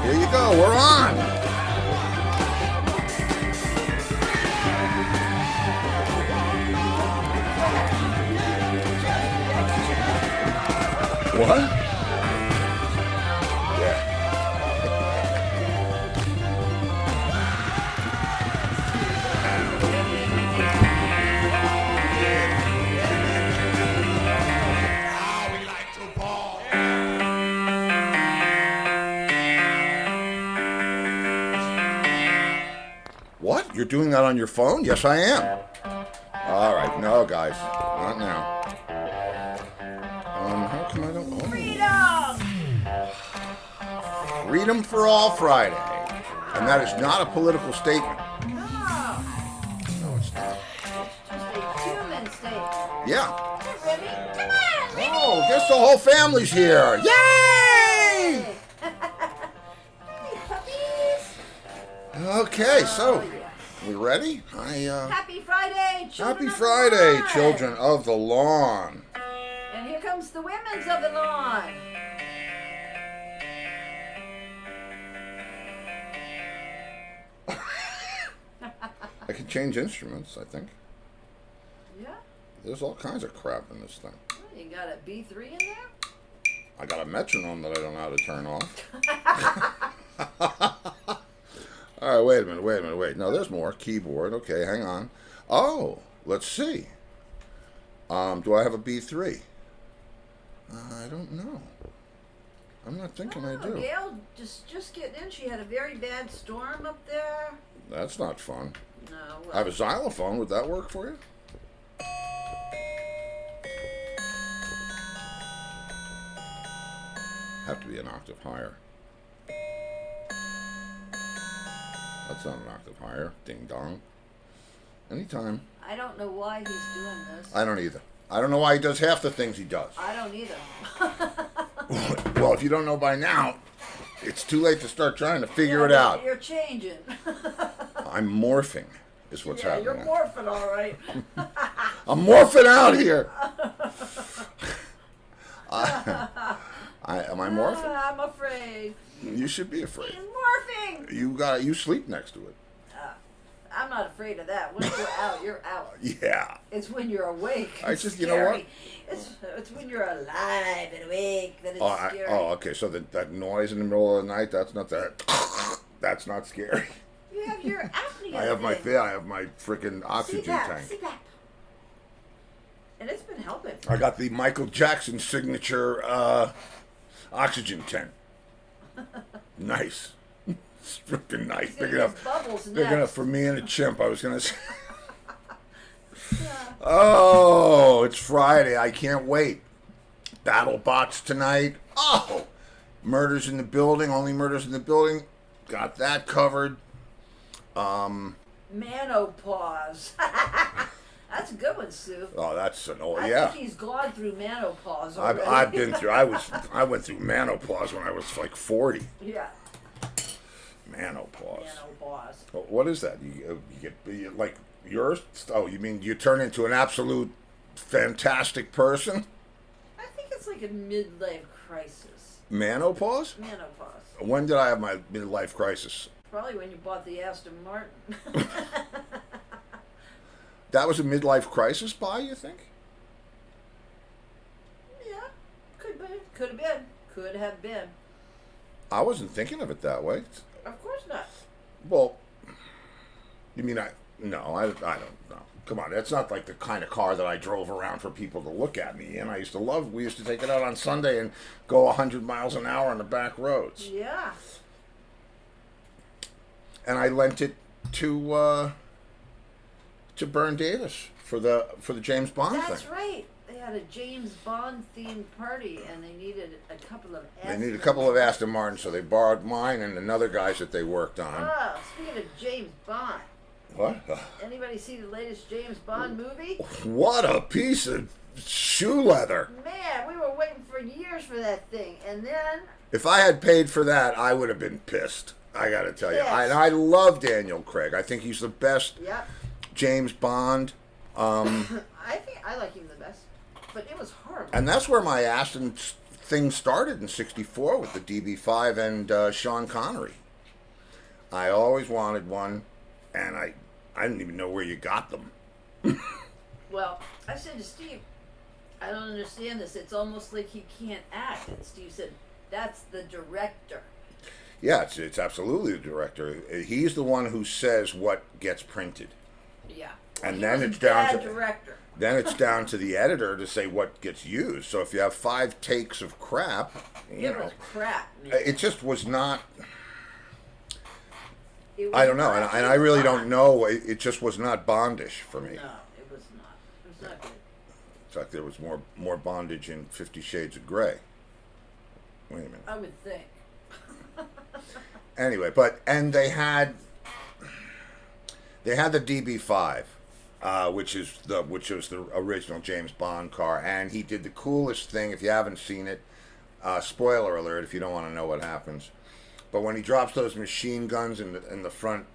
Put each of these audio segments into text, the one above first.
Here you go. We're on. What? Yeah. What? You're doing that on your phone? Yes, I am. All right. No, guys. Not now. How come I don't... Oh. Freedom for All Friday. And that is not a political statement. No, No, it's not. it's just a human statement. Yeah. Hey, Remy, come on, Remy. Oh, guess the whole family's here. Yay! Hey, puppies. Okay, so... Oh, yeah. We ready? Happy Friday, children Happy of the Friday, lawn. children of the lawn. And here comes the women's of the lawn. I can change instruments, I think. Yeah? There's all kinds of crap in this thing. Oh, you got a B3 in there? I got a metronome that I don't know how to turn off. All right, wait a minute. No, there's more. Keyboard. Okay, hang on. Oh, let's see. Do I have a B3? I don't know. I'm not thinking I do. Gail, just getting in. She had a very bad storm up there. That's not fun. No. I have a xylophone. Would that work for you? Have to be an octave higher. That's not an octave higher. Ding dong. Anytime. I don't know why he's doing this. I don't either. I don't know why he does half the things he does. I don't either. Well, if you don't know by now, it's too late to start trying to figure it out. You're changing. I'm morphing, is what's happening. You're morphing, all right. I'm morphing out here. Am I morphing? I'm afraid. You should be afraid. He's morphing. You sleep next to it. I'm not afraid of that. When you're out, you're out. Yeah. It's when you're awake. You know what? It's when you're alive and awake that it's scary. Okay. So that noise in the middle of the night, that's not that. That's not scary. You have your apnea. I have my thing. I have my freaking oxygen tank. See that? And it's been helping. I got the Michael Jackson signature oxygen tent. Nice. It's freaking nice. Big enough for me and a chimp, I was going to say. Oh, it's Friday. I can't wait. Battle bots tonight. Oh, murders in the building. Only murders in the building. Got that covered. Menopause. That's a good one, Sue. Oh, that's an old. I think he's gone through menopause already. I've been through. I went through menopause when I was like 40. Yeah. Menopause. Menopause. What is that? You get like yours? Oh, you mean you turn into an absolute fantastic person? I think it's like a midlife crisis. Menopause? Menopause. When did I have my midlife crisis? Probably when you bought the Aston Martin. That was a midlife crisis buy, you think? Yeah, could be. Could have been. I wasn't thinking of it that way. Of course not. Well, you mean I don't know. Come on, that's not like the kind of car that I drove around for people to look at me in. We used to take it out on Sunday and go 100 miles an hour on the back roads. Yeah. And I lent it to Bern Davis for the James Bond thing. That's right. They had a James Bond themed party, and they needed a couple of Aston. They needed a couple of Aston Martins, so they borrowed mine and another guy's that they worked on. Oh, speaking of James Bond. What? Anybody see the latest James Bond movie? What a piece of shoe leather. Man, we were waiting for years for that thing, and then... If I had paid for that, I would have been pissed. I got to tell you. Yes. I love Daniel Craig. I think he's the best Yep. James Bond. I think I like him the best, but it was horrible. And that's where my Aston thing started in '64 with the DB5 and Sean Connery. I always wanted one, and I didn't even know where you got them. Well, I said to Steve, I don't understand this. It's almost like he can't act. And Steve said, that's the director. Yeah, it's absolutely the director. He's the one who says what gets printed. Yeah. And He then was it's a down bad to director. then it's down to the editor to say what gets used. So if you have 5 takes of crap, you It know, was crap, man. it just was not. It was I don't know, not and I really Bond. don't know. It just was not Bondish for me. No, it was not. It was not good. In fact, there was more bondage in 50 Shades of Grey. Wait a minute. I would think. Anyway, and they had the DB5, which was the original James Bond car, and he did the coolest thing. If you haven't seen it, spoiler alert if you don't want to know what happens. But when he drops those machine guns in the front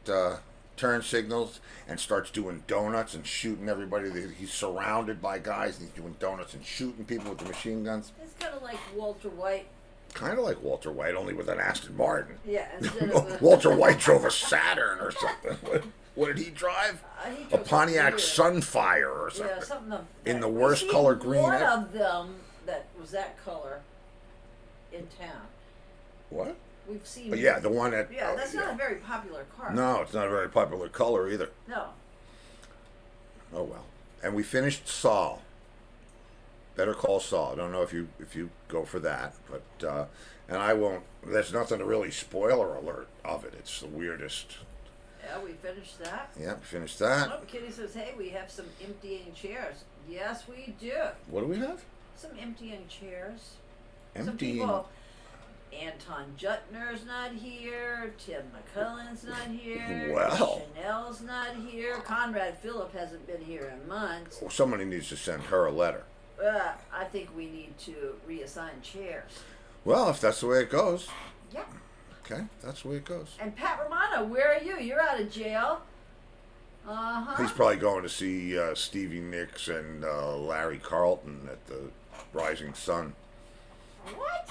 turn signals and starts doing donuts and shooting everybody, he's surrounded by guys and he's doing donuts and shooting people with the machine guns. It's kind of like Walter White. Kind of like Walter White, only with an Aston Martin. Yeah, instead of Walter White drove a Saturn or something. What did he drive? he A drove Pontiac weird. Sunfire or something. Yeah, something In the we've worst seen color green One ever. of them that was that color in town. What? We've seen. Oh, yeah, the one that. Yeah, oh, that's not a very popular car. No, it's not a very popular color either. No. Oh well. And we finished Saul. Better Call Saul. I don't know if you go for that, but and I won't. There's nothing to really spoiler alert of it. It's the weirdest. Yeah, we finished that. Yeah, we finished that. Oh, Kitty says, "Hey, we have some emptying chairs." Yes, we do. What do we have? Some emptying chairs. Some Emptying. people. Anton Jutner's not here. Tim McCullen's not here. Well. Chanel's not here. Conrad Phillip hasn't been here in months. Well, somebody needs to send her a letter. I think we need to reassign chairs. Well, if that's the way it goes. Yeah. Okay, that's the way it goes. And Pat Romano, where are you? You're out of jail. Uh-huh. He's probably going to see Stevie Nicks and Larry Carlton at the Rising Sun. What?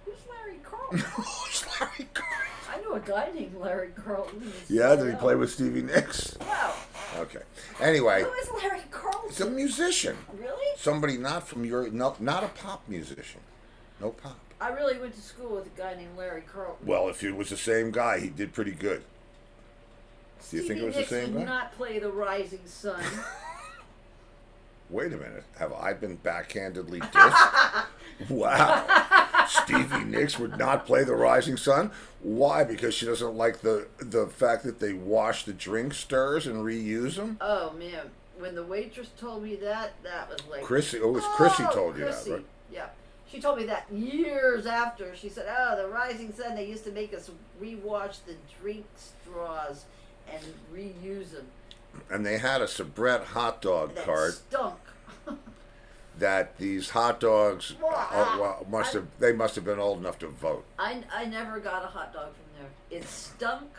Who's Larry Carlton? Who's Larry Carlton? I knew a guy named Larry Carlton. Yeah, did he play with Stevie Nicks? No. Okay. Anyway, Who is Larry Carlton? he's a musician. Really? Somebody not from your, not a pop musician. No pop. I really went to school with a guy named Larry Carlton. Well, if it was the same guy, he did pretty good. Do you think it was the same Stevie Nicks guy? did not play the Rising Sun. Wait a minute. Have I been backhandedly dissed? Wow. Stevie Nicks would not play the Rising Sun? Why? Because she doesn't like the fact that they wash the drink stirs and reuse them? Oh, man. When the waitress told me that was like... Chrissy. Oh, it was Chrissy Oh, told you Chrissy. that, right? Yeah. She told me that years after. She said, oh, the Rising Sun, they used to make us rewash the drink straws and reuse them. And they had a Sabrett hot dog That cart stunk. that these hot dogs must have been old enough to vote. I never got a hot dog from there. It stunk.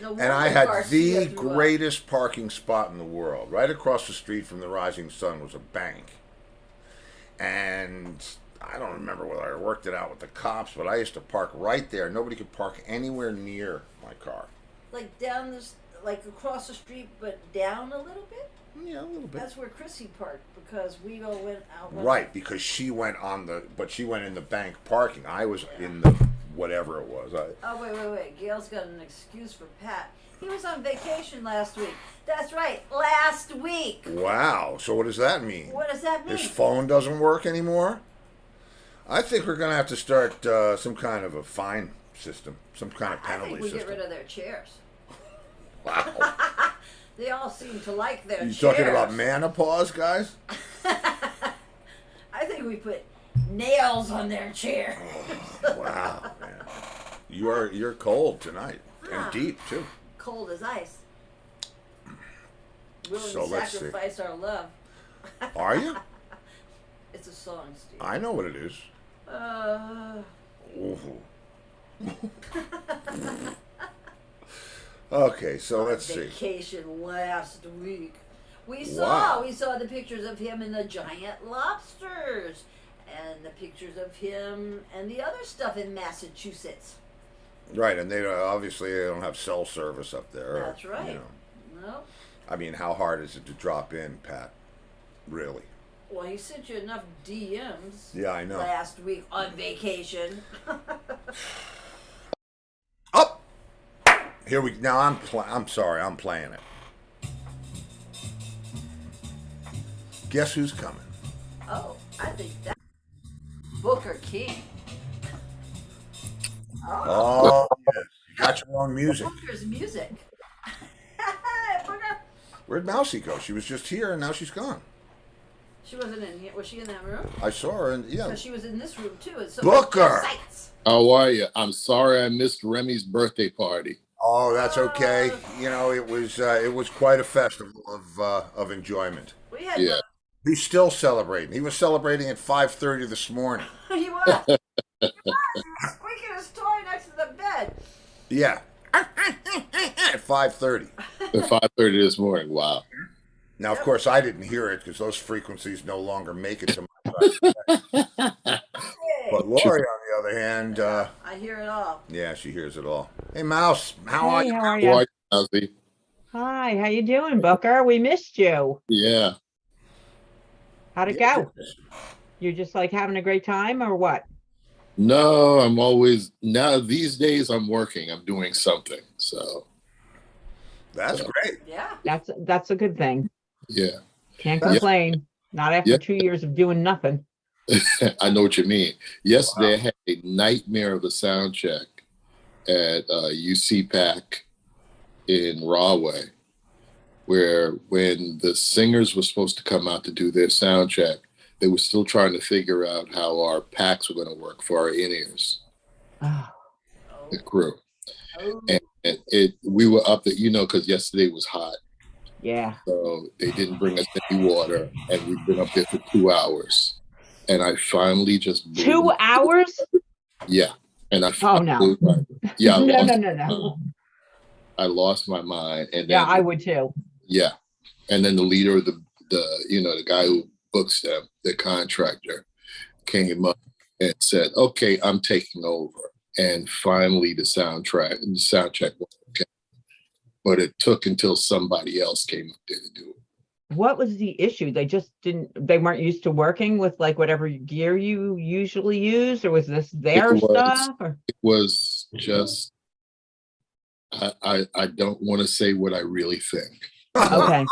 No And I wonder had Garcia the threw up. greatest parking spot in the world. Right across the street from the Rising Sun was a bank. And I don't remember whether I worked it out with the cops, but I used to park right there. Nobody could park anywhere near my car. Like down this, like across the street, but down a little bit? Yeah, a little bit. That's where Chrissy parked because we all went out. Right, because she went in the bank parking. I was in the whatever it was. Oh, wait. Gail's got an excuse for Pat. He was on vacation last week. That's right, last week. Wow. So what does that mean? What does that mean? His phone doesn't work anymore? I think we're going to have to start some kind of a fine system, some kind of I penalty think we system. get rid of their chairs. Wow. They all seem to like their You chairs. talking about menopause, guys? I think we put nails on their chairs. Wow, man. You're cold tonight. Ah. And deep, too. Cold as ice. Willing So to let's see. sacrifice our love. Are you? It's a song, Steve. I know what it is. Ooh. Okay, so let's see. Vacation last week. We Wow. saw the pictures of him and the giant lobsters. and the pictures of him and the other stuff in Massachusetts. Right, and they obviously they don't have cell service up there. That's right. You know. No. I mean, how hard is it to drop in, Pat? Really? Well, he sent you enough DMs. Yeah, I know. Last week on vacation. Oh, here we now. I'm sorry. I'm playing it. Guess who's coming? Oh, I think that's Booker King. Oh, yes. You got your own music. Booker's music. Booker. Where'd Mousy go? She was just here and now she's gone. She wasn't in here. Was she in that room? I saw her and yeah. Because she was in this room too. And so Booker! How are you? I'm sorry I missed Remy's birthday party. Oh, that's okay. You know, it was quite a festival of enjoyment. We had Yeah. He's still celebrating. He was celebrating at 5:30 this morning. He was. He was squeaking his toy next to the bed. Yeah. At 5:30. At 5:30 this morning. Wow. Now, of course, I didn't hear it because those frequencies no longer make it to my side. But Laurie, on the other hand, I hear it all. yeah, she hears it all. Hey, Mouse, how are Hey, you? how are How you? are you, Mousy? Hi, how you doing, Booker? We missed you. Yeah. How'd it go? You're just like having a great time or what? No, I'm always now these days I'm working. I'm doing something. So That's great. Yeah. That's a good thing. yeah. Can't That's- complain. Not after Yeah. 2 years of doing nothing. I know what you mean. Yesterday I had a nightmare of a sound check at UC Pack in Rahway, where when the singers were supposed to come out to do their sound check, they were still trying to figure out how our packs were going to work for our in-ears, Oh, the crew. Oh. And we were up there, because yesterday was hot. yeah. So they didn't bring us any water, and we've been up there for 2 hours. And I finally just blew 2 hours? Yeah, and I Oh, finally no. blew my- yeah, No. I lost my mind, and then Yeah, I would too. yeah, and then the leader of the guy who books them, the contractor, came up and said, "Okay, I'm taking over." And finally, the sound check was okay, but it took until somebody else came up there to do it. What was the issue? They weren't used to working with like whatever gear you usually use, or was this their It was. stuff? Or? It was just, I don't want to say what I really think. Okay.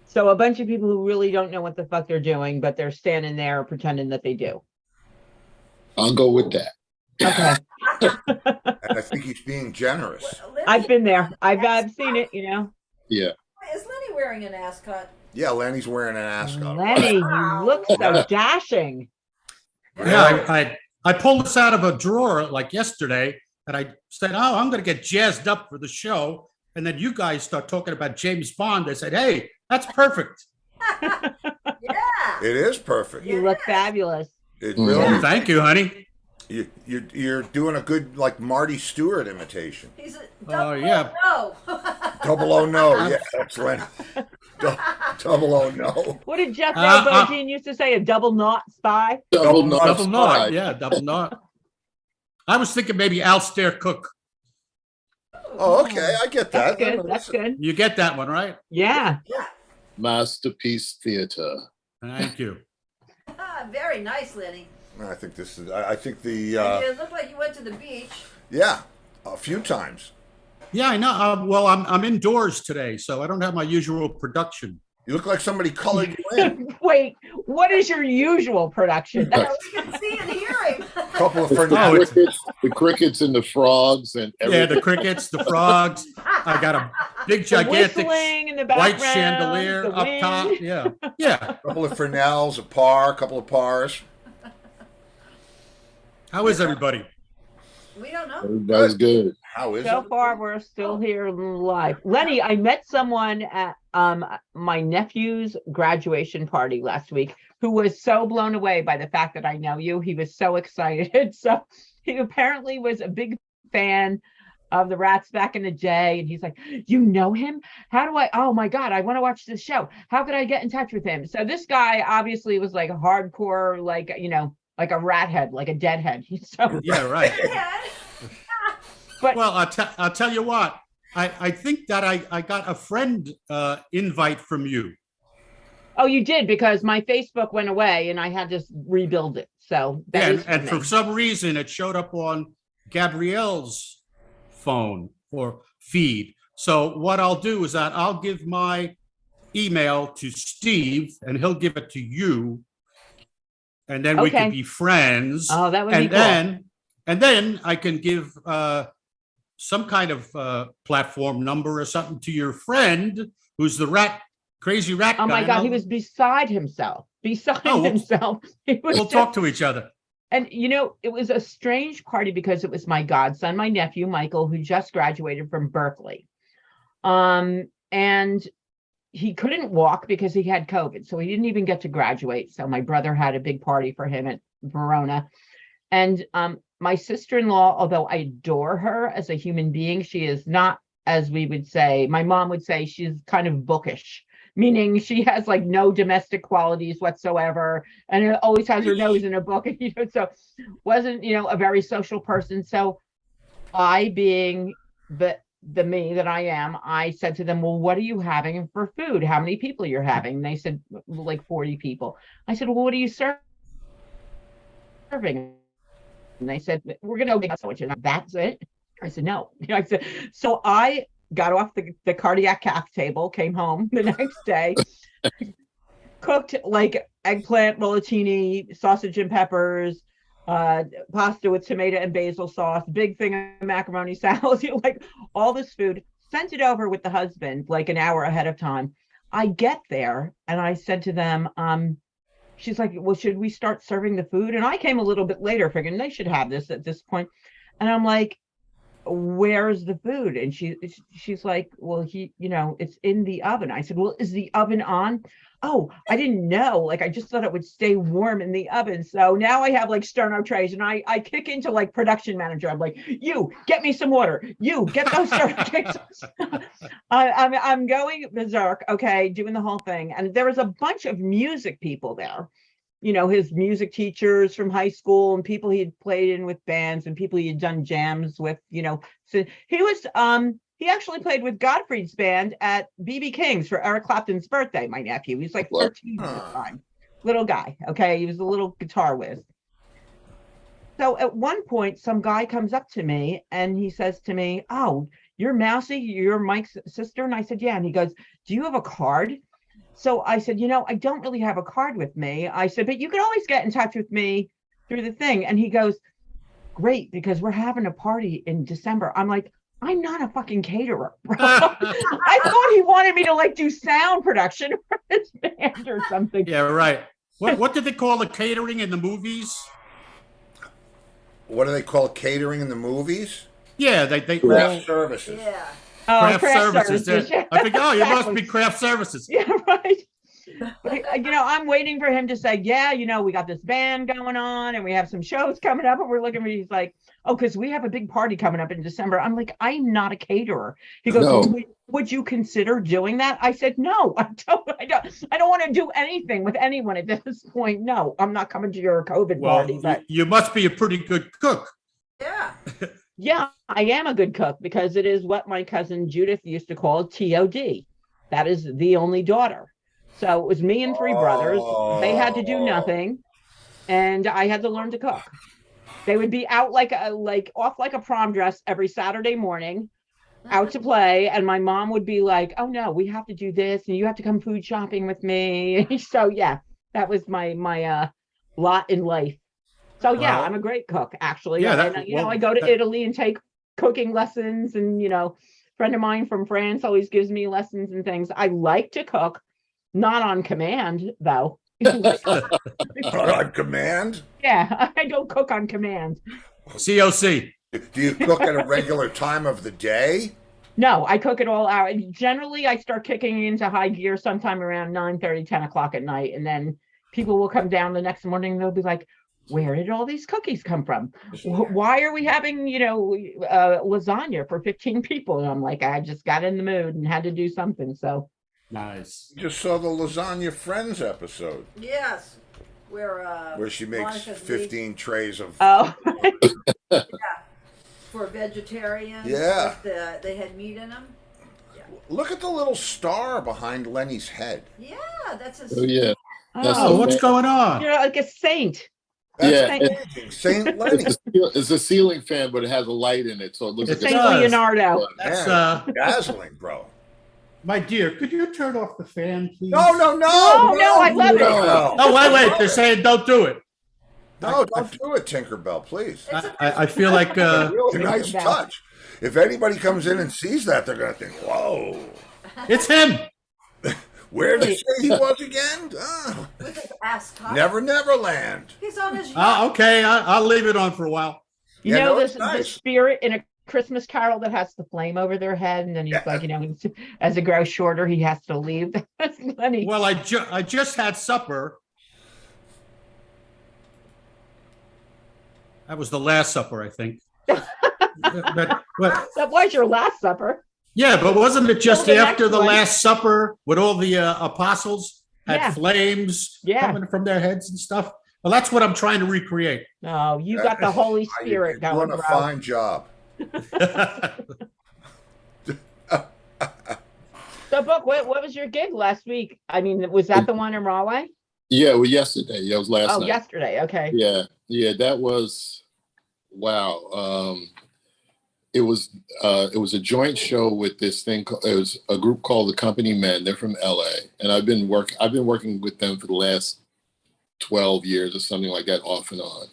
So a bunch of people who really don't know what the fuck they're doing, but they're standing there pretending that they do. I'll go with that. Okay. And I think he's being generous. Lenny, I've been there. I've seen it, Yeah. Is Lenny wearing an ascot? Yeah, Lenny's wearing an ascot. Lenny, you look so dashing. Yeah, I pulled this out of a drawer like yesterday, and I said, "Oh, I'm going to get jazzed up for the show." And then you guys start talking about James Bond. I said, "Hey, that's perfect." Yeah. It is perfect. You look fabulous. It Mhm. really. Thank you, honey. You're doing a good like Marty Stewart imitation. He's a Oh, yeah. No. 000 no, yeah, that's Lenny. 000 no. What did Jeff Uh, Bogine used to say? A double knot spy? Double knot. Double knot. spy. Yeah, double knot. I was thinking maybe Alistair Cook. Oh, okay, I get That's that. good. That's good. You get that one, right? Yeah. Masterpiece Theater. Thank you. Very nice, Lenny. I think this is. I think the. You look like you went to the beach. Yeah, a few times. Yeah, I know. Well, I'm indoors today, so I don't have my usual production. You look like somebody colored you in. Wait, what is your usual production? We can see and hear him. A couple of Oh, Fernando. The crickets and the frogs and Yeah, everything. the crickets, the frogs. I got a big, The gigantic whistling in the white background. chandelier the up wind. top. Yeah, yeah. A couple of Fernells, a couple of pars. How is everybody? We don't know. That was good. How is So it? far, we're still here live. Lenny, I met someone at my nephew's graduation party last week who was so blown away by the fact that I know you. He was so excited. So he apparently was a big fan of the Rats Back in the Day. And he's like, you know him? How do I, oh my God, I want to watch this show. How could I get in touch with him? So this guy obviously was like hardcore, like, like a rat head, like a deadhead. So, Yeah, right. but Well, I'll tell you what. I think that I got a friend invite from you. oh, you did, because my Facebook went away and I had to rebuild it. So that Yeah, is and me. for some reason it showed up on Gabrielle's phone or feed. So what I'll do is that I'll give my email to Steve and he'll give it to you. And then we Okay. can be friends. Oh, that would be and cool. then I can give some kind of platform number or something to your friend who's the crazy rat guy. Oh my God, he was beside himself. Himself. He was We'll just- talk to each other. And it was a strange party because it was my godson, my nephew, Michael, who just graduated from Berkeley. And he couldn't walk because he had COVID. So he didn't even get to graduate. So my brother had a big party for him at Verona. And my sister-in-law, although I adore her as a human being, she is not, as we would say, my mom would say, she's kind of bookish, meaning she has like no domestic qualities whatsoever, and always has her nose in a book. So wasn't, a very social person. So I, being the me that I am, I said to them, well, what are you having for food? How many people you're having? And they said, like 40 people. I said, well, what are you serving? And they said, we're going to make sandwiches. That's it. I said, no. I said, so I got off the cardiac cath table, came home the next day, cooked like eggplant, rollatini, sausage and peppers, pasta with tomato and basil sauce, big thing of macaroni salad, like all this food, sent it over with the husband like an hour ahead of time. I get there and I said to them, she's like, well, should we start serving the food? And I came a little bit later figuring they should have this at this point. And I'm like, where's the food? And she's like, well, it's in the oven. I said, well, is the oven on? Oh, I didn't know. Like, I just thought it would stay warm in the oven. So now I have like sterno trays and I kick into like production manager. I'm like, you get me some water. You get those sterno trays. I'm going berserk. Okay. Doing the whole thing. And there was a bunch of music people there, his music teachers from high school and people he had played in with bands and people he had done jams with, so he actually played with Godfrey's band at BB King's for Eric Clapton's birthday, my nephew. He's like 13 at the time. Little guy, okay? He was a little guitar whiz. So at one point, some guy comes up to me and he says to me, oh, you're Mousy, you're Mike's sister? And I said, yeah. And he goes, do you have a card? So I said, I don't really have a card with me. I said, but you can always get in touch with me through the thing. And he goes, great, because we're having a party in December. I'm like, I'm not a fucking caterer, bro. I thought he wanted me to like do sound production for his band or something. Yeah, right. What did they call the catering in the movies? What do they call catering in the movies? Yeah, they Craft services. Yeah. Oh, craft services. Yeah. I think, you must Exactly. be craft services. Yeah, right. But, I'm waiting for him to say, yeah, we got this band going on and we have some shows coming up and we're looking for, he's like, oh, because we have a big party coming up in December. I'm like, I'm not a caterer. He goes, No. would you consider doing that? I said, no, I don't want to do anything with anyone at this point. No, I'm not coming to your COVID party. But you must be a pretty good cook. Yeah. yeah, I am a good cook because it is what my cousin Judith used to call TOD. That is the only daughter. So it was me and three brothers. They had to do nothing, and I had to learn to cook. They would be out off like a prom dress every Saturday morning, out to play, and my mom would be like, "Oh no, we have to do this, and you have to come food shopping with me." So yeah, that was my lot in life. So yeah, Wow. I'm a great cook, actually. Yeah, And, I go to Italy and take cooking lessons, and friend of mine from France always gives me lessons and things. I like to cook. Not on command, though. On command? Yeah, I don't cook on command. COC. Do you cook at a regular time of the day? No, I cook it all out. And generally, I start kicking into high gear sometime around 9:30, 10 o'clock at night. And then people will come down the next morning and they'll be like, where did all these cookies come from? Why are we having, lasagna for 15 people? And I'm like, I just got in the mood and had to do something. So Nice. Just saw the Lasagna Friends episode Yes, where she makes Monica's 15 trays of. oh yeah, for vegetarians. Yeah. They had meat in them. Look at the little star behind Lenny's head. Yeah, that's a. Oh yeah. That's Oh, the what's thing. going on? you're like a saint. That's Yeah, amazing. Saint Lenny. It's a ceiling fan, but it has a light in it, so it looks It like Saint does. Leonardo. That's Man, dazzling, bro. my dear. Could you turn off the fan, please? No, No, I love it. No, Oh, wait. They're saying don't do it. no, don't do it, Tinkerbell, please. I feel like Really nice Tinkerbell. touch. If anybody comes in and sees that, they're gonna think, "Whoa, it's him. where did he say he was again? Ah, With his ascot. Neverland." He's on his yacht. Okay, I'll leave it on for a while. You Yeah, know no, this it's nice. the spirit in A Christmas Carol that has the flame over their head, and then he's Yeah. like, as it grows shorter, he has to leave. That's funny. Well, I just had supper. That was the Last Supper, I think. but That was your last supper. yeah, but wasn't it just Well, the after next the one. Last Supper with all the apostles had Yeah. flames Yeah. coming from their heads and stuff? Well, that's what I'm trying to recreate. No, you got the Holy You're Spirit going, doing a bro. fine job. So, Book, what was your gig last week? I mean, was that the one in Rahway? Yeah, well, yesterday. Yeah, it was last Oh, night. yesterday. Okay. Yeah, that was wow. It was a joint show with this thing. It was a group called the Company Men. They're from LA, and I've been working with them for the last 12 years or something like that, off and on.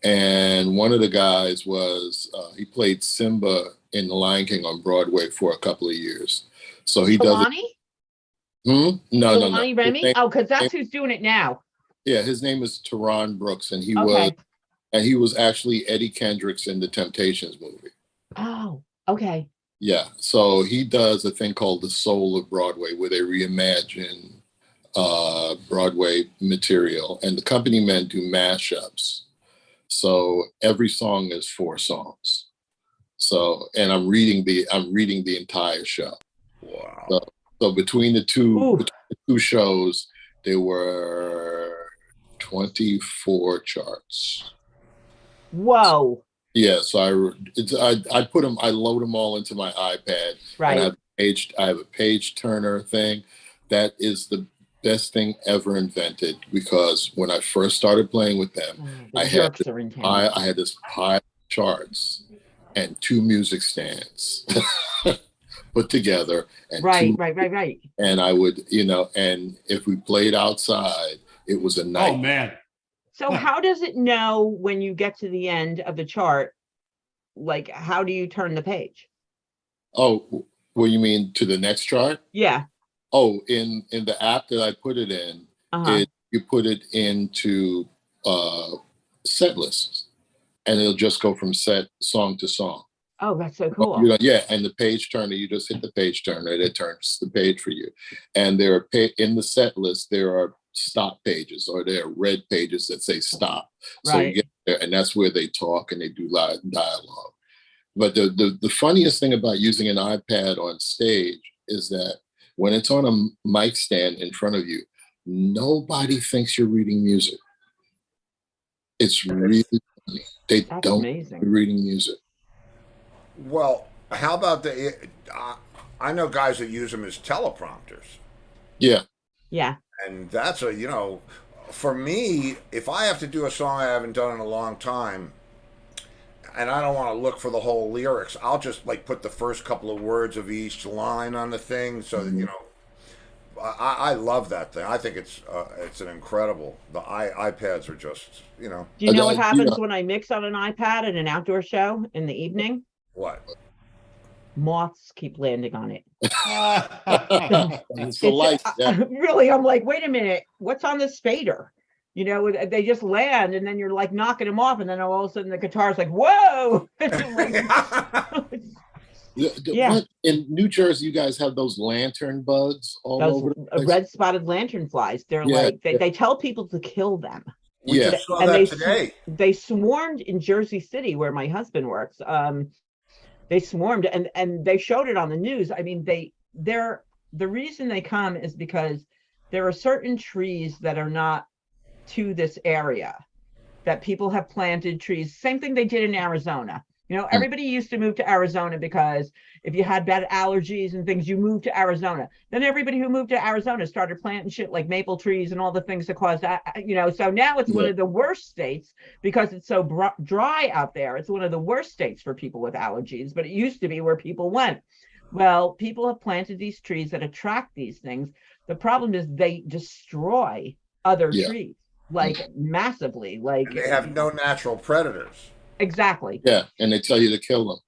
And one of the guys was he played Simba in The Lion King on Broadway for a couple of years. So he does. Kalani? No. Kalani Remy? His name- Oh, because that's who's doing it now. Yeah, his name is Teron Brooks, and he Okay. was actually Eddie Kendricks in the Temptations movie. Oh, okay. Yeah, so he does a thing called The Soul of Broadway, where they reimagine Broadway material, and the Company Men do mashups. So every song is 4 songs. So, and I'm reading the entire show. Wow. So between the Ooh. two shows, there were 24 charts. Whoa. Yeah, so I load them all into my iPad. Right. And I have a page turner thing. That is the best thing ever invented, because when I first started playing with them, Oh, the I had jerks are in town. I had this pile of charts and 2 music stands put together, and Right. and I would, and if we played outside, it was a night. Oh man. So how does it know when you get to the end of the chart? Like, how do you turn the page? Oh, well, you mean to the next chart? Yeah. Oh, in the app that I put it in, Uh-huh. you put it into set lists, and it'll just go from song to song. Oh, that's so cool. Yeah, and the page turner, you just hit the page turner, and it turns the page for you. And there are in the set list, there are stop pages, or there are red pages that say stop. So Right. you get there, and that's where they talk and they do live dialogue. But the funniest thing about using an iPad on stage is that when it's on a mic stand in front of you, nobody thinks you're reading music. It's really funny. They That's don't amazing. be reading music. Well, how about I know guys that use them as teleprompters. Yeah. Yeah. And that's for me, if I have to do a song I haven't done in a long time, and I don't want to look for the whole lyrics, I'll just put the first couple of words of each line on the thing, so that I love that thing. I think it's an incredible. The iPads are just Do you know what you happens know- when I mix on an iPad at an outdoor show in the evening? what? Moths keep landing on it. It's the light. Yeah. Really, I'm like, wait a minute, what's on this fader? They just land, and then you're like knocking them off, and then all of a sudden the guitar's like, whoa. Yeah. What, in New Jersey, you guys have those lantern bugs all Those over the place? red spotted lantern flies. They're Yeah, like, they tell people to kill them. We Yeah. just saw And that today. they swarmed in Jersey City, where my husband works. They swarmed, and they showed it on the news. I mean, they're the reason they come is because there are certain trees that are not to this area, that people have planted trees. Same thing they did in Arizona. You know, everybody used to move to Arizona because if you had bad allergies and things, you moved to Arizona. Then everybody who moved to Arizona started planting shit like maple trees and all the things that cause that, you know. So now it's one of the worst states because it's so dry out there. It's one of the worst states for people with allergies, but it used to be where people went. Well, people have planted these trees that attract these things. The problem is they destroy other trees, like massively. Like, And they have no natural predators. Exactly. Yeah, and they tell you to kill them.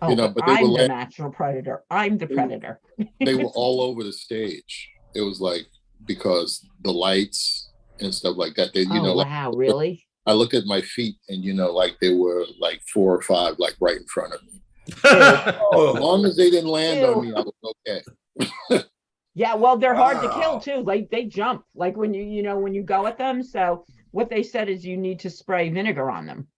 Oh, You know, but they I'm were the natural predator. I'm the They- predator. they were all over the stage. It was like because the lights and stuff like that. They, you Oh, know, like wow, really? I look at my feet and you know, like they were like 4 or 5, like right in front of me. As long as they didn't land on me, I was okay. Yeah, well, they're hard to Wow. kill too. Like they jump, like when when you go at them. So what they said is you need to spray vinegar on them.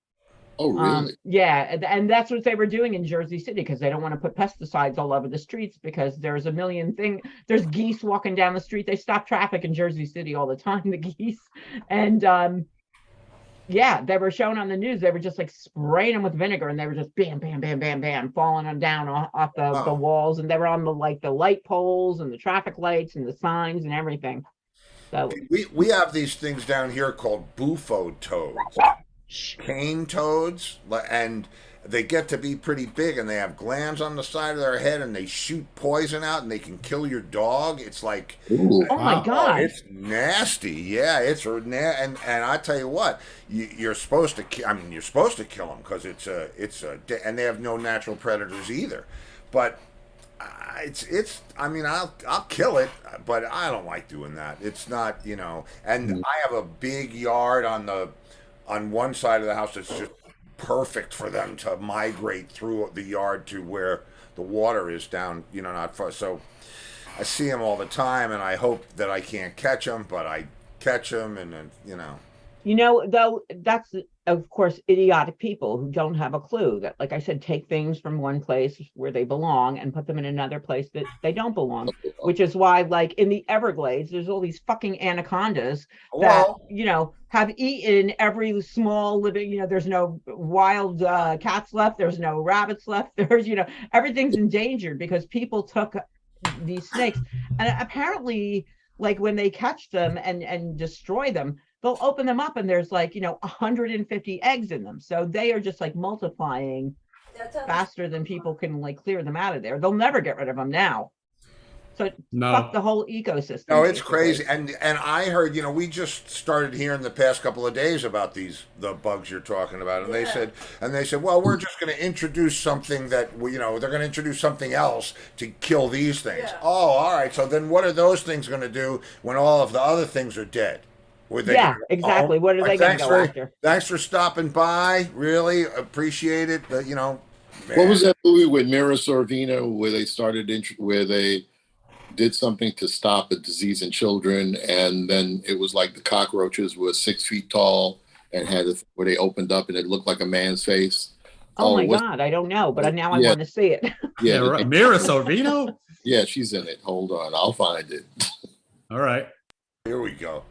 Oh, really? Yeah, and that's what they were doing in Jersey City because they don't want to put pesticides all over the streets because there's a million things. There's geese walking down the street. They stop traffic in Jersey City all the time, the geese. And yeah, they were shown on the news. They were just like spraying them with vinegar, and they were just bam, bam, bam, bam, bam, falling them down off the walls. And they were on the light poles and the traffic lights and the signs and everything. So We have these things down here called bufo toads, cane toads, and they get to be pretty big, and they have glands on the side of their head, and they shoot poison out, and they can kill your dog. It's like, Ooh. oh my God. it's nasty. Yeah, and I tell you what, you're supposed to. I mean, you're supposed to kill them because and they have no natural predators either. But it's. I mean, I'll kill it, but I don't like doing that. It's not, you know. And I have a big yard on one side of the house that's just perfect for them to migrate through the yard to where the water is down, you know, not far. So I see them all the time, and I hope that I can't catch them, but I catch them, and then, you know. You know, though, that's, of course, idiotic people who don't have a clue that, like I said, take things from one place where they belong and put them in another place that they don't belong, which is why, like, in the Everglades, there's all these fucking anacondas that, you know, have eaten every small living, you know, there's no wild cats left, there's no rabbits left, there's, you know, everything's endangered because people took these snakes. And apparently, like, when they catch them and destroy them, they'll open them up and there's like, you know, 150 eggs in them. So they are just like multiplying faster than people can like clear them out of there. They'll never get rid of them now. So fuck the whole ecosystem. No, it's crazy. And I heard, you know, we just started hearing the past couple of days about the bugs you're talking about. And they said, well, we're just going to introduce something that, you know, they're going to introduce something else to kill these things. Yeah. Oh, all right. So then what are those things going to do when all of the other things are dead? Yeah, exactly. What are they going to go after? Thanks for stopping by. Really appreciate it. You know, man. What was that movie with Mira Sorvino where they did something to stop a disease in children, and then it was like the cockroaches were 6 feet tall and had where they opened up and it looked like a man's face. Oh my God, I don't know, but now I want to see it. Yeah, right. Mira Sorvino? Yeah, she's in it. Hold on, I'll find it. All right. Here we go.